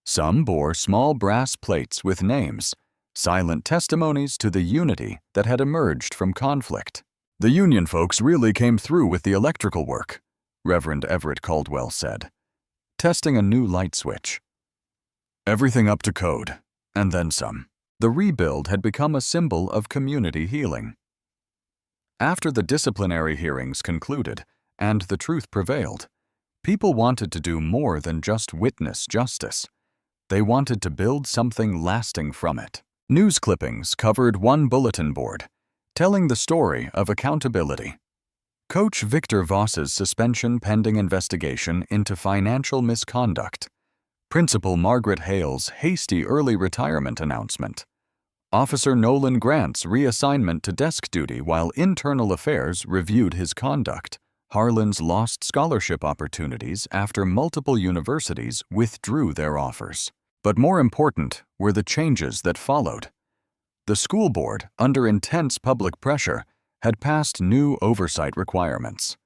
Some bore small brass plates with names, silent testimonies to the unity that had emerged from conflict. "The union folks really came through with the electrical work," Reverend Everett Caldwell said, testing a new light switch. "Everything up to code, and then some." The rebuild had become a symbol of community healing. After the disciplinary hearings concluded and the truth prevailed, people wanted to do more than just witness justice. They wanted to build something lasting from it. News clippings covered one bulletin board, telling the story of accountability. Coach Victor Voss's suspension pending investigation into financial misconduct. Principal Margaret Hale's hasty early retirement announcement. Officer Nolan Grant's reassignment to desk duty while Internal Affairs reviewed his conduct. Harlan's lost scholarship opportunities after multiple universities withdrew their offers. But more important were the changes that followed. The school board, under intense public pressure, had passed new oversight requirements.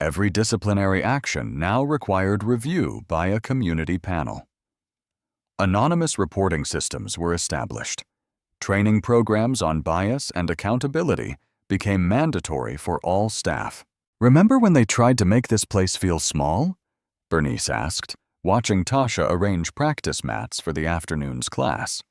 Every disciplinary action now required review by a community panel. Anonymous reporting systems were established. Training programs on bias and accountability became mandatory for all staff. "Remember when they tried to make this place feel small?" Bernice asked, watching Tasha arrange practice mats for the afternoon's class.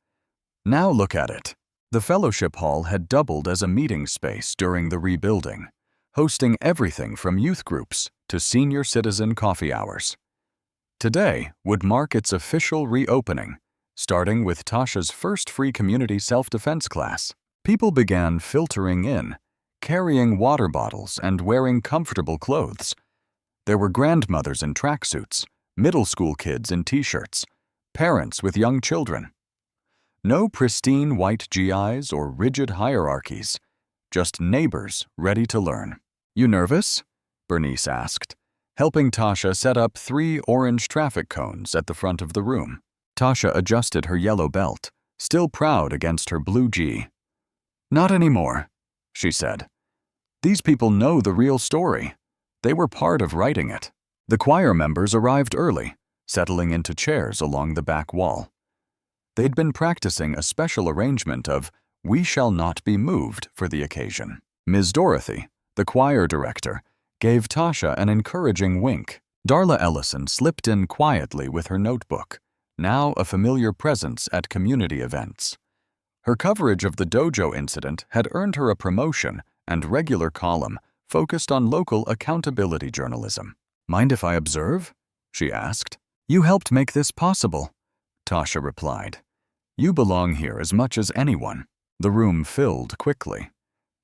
"Now look at it." The fellowship hall had doubled as a meeting space during the rebuilding, hosting everything from youth groups to senior citizen coffee hours. Today would mark its official reopening, starting with Tasha's first free community self-defense class. People began filtering in, carrying water bottles and wearing comfortable clothes. There were grandmothers in tracksuits, middle school kids in t-shirts, parents with young children. No pristine white GIs or rigid hierarchies, just neighbors ready to learn. "You nervous?" Bernice asked, helping Tasha set up 3 orange traffic cones at the front of the room. Tasha adjusted her yellow belt, still proud against her blue G. "Not anymore," she said. "These people know the real story. They were part of writing it." The choir members arrived early, settling into chairs along the back wall. They'd been practicing a special arrangement of "We Shall Not Be Moved" for the occasion. Ms. Dorothy, the choir director, gave Tasha an encouraging wink. Darla Ellison slipped in quietly with her notebook, now a familiar presence at community events. Her coverage of the dojo incident had earned her a promotion and regular column focused on local accountability journalism. "Mind if I observe?" she asked. "You helped make this possible," Tasha replied. "You belong here as much as anyone." The room filled quickly.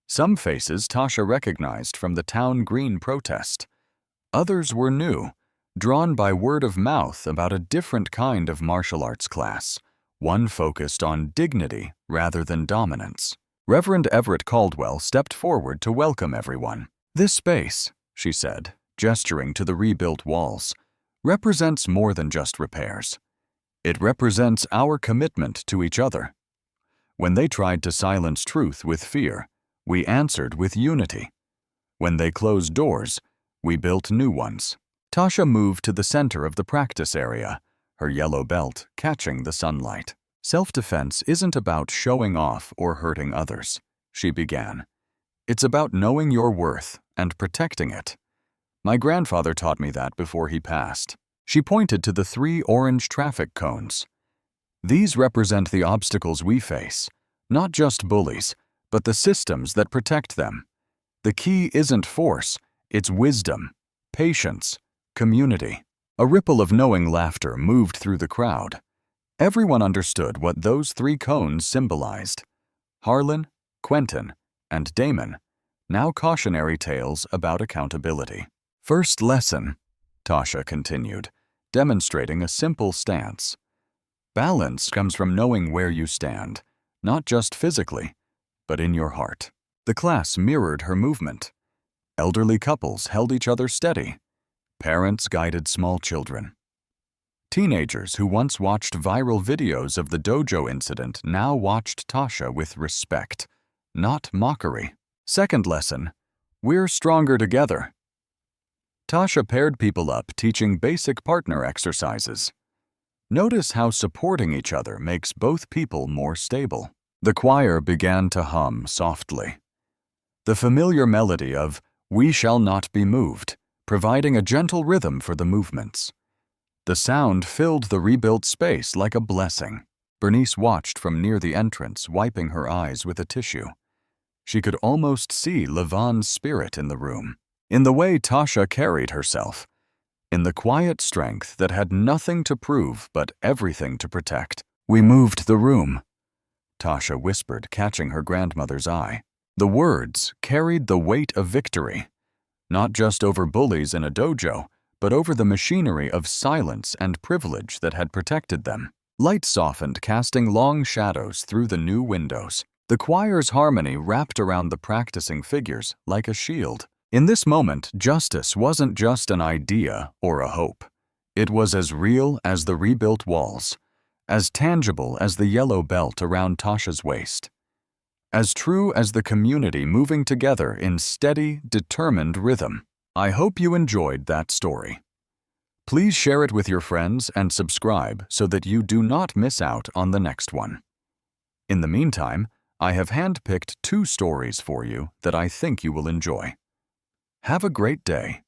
Some faces Tasha recognized from the town green protest. Others were new, drawn by word of mouth about a different kind of martial arts class, one focused on dignity rather than dominance. Reverend Everett Caldwell stepped forward to welcome everyone. "This space," she said, gesturing to the rebuilt walls, "represents more than just repairs. It represents our commitment to each other. When they tried to silence truth with fear, we answered with unity. When they closed doors, we built new ones." Tasha moved to the center of the practice area, her yellow belt catching the sunlight. "Self-defense isn't about showing off or hurting others," she began. "It's about knowing your worth and protecting it. My grandfather taught me that before he passed." She pointed to the 3 orange traffic cones. "These represent the obstacles we face, not just bullies, but the systems that protect them. The key isn't force, it's wisdom, patience, community." A ripple of knowing laughter moved through the crowd. Everyone understood what those 3 cones symbolized. Harlan, Quentin, and Damon, now cautionary tales about accountability. "First lesson," Tasha continued, demonstrating a simple stance. "Balance comes from knowing where you stand, not just physically, but in your heart." The class mirrored her movement. Elderly couples held each other steady. Parents guided small children. Teenagers who once watched viral videos of the dojo incident now watched Tasha with respect, not mockery. Second lesson: we're stronger together. Tasha paired people up, teaching basic partner exercises. Notice how supporting each other makes both people more stable. The choir began to hum softly. The familiar melody of "We Shall Not Be Moved," providing a gentle rhythm for the movements. The sound filled the rebuilt space like a blessing. Bernice watched from near the entrance, wiping her eyes with a tissue. She could almost see Levon's spirit in the room, in the way Tasha carried herself, in the quiet strength that had nothing to prove but everything to protect. "We moved the room," Tasha whispered, catching her grandmother's eye. The words carried the weight of victory, not just over bullies in a dojo, but over the machinery of silence and privilege that had protected them. Light softened, casting long shadows through the new windows. The choir's harmony wrapped around the practicing figures like a shield. In this moment, justice wasn't just an idea or a hope. It was as real as the rebuilt walls, as tangible as the yellow belt around Tasha's waist, as true as the community moving together in steady, determined rhythm. I hope you enjoyed that story. Please share it with your friends and subscribe so that you do not miss out on the next one. In the meantime, I have handpicked 2 stories for you that I think you will enjoy. Have a great day.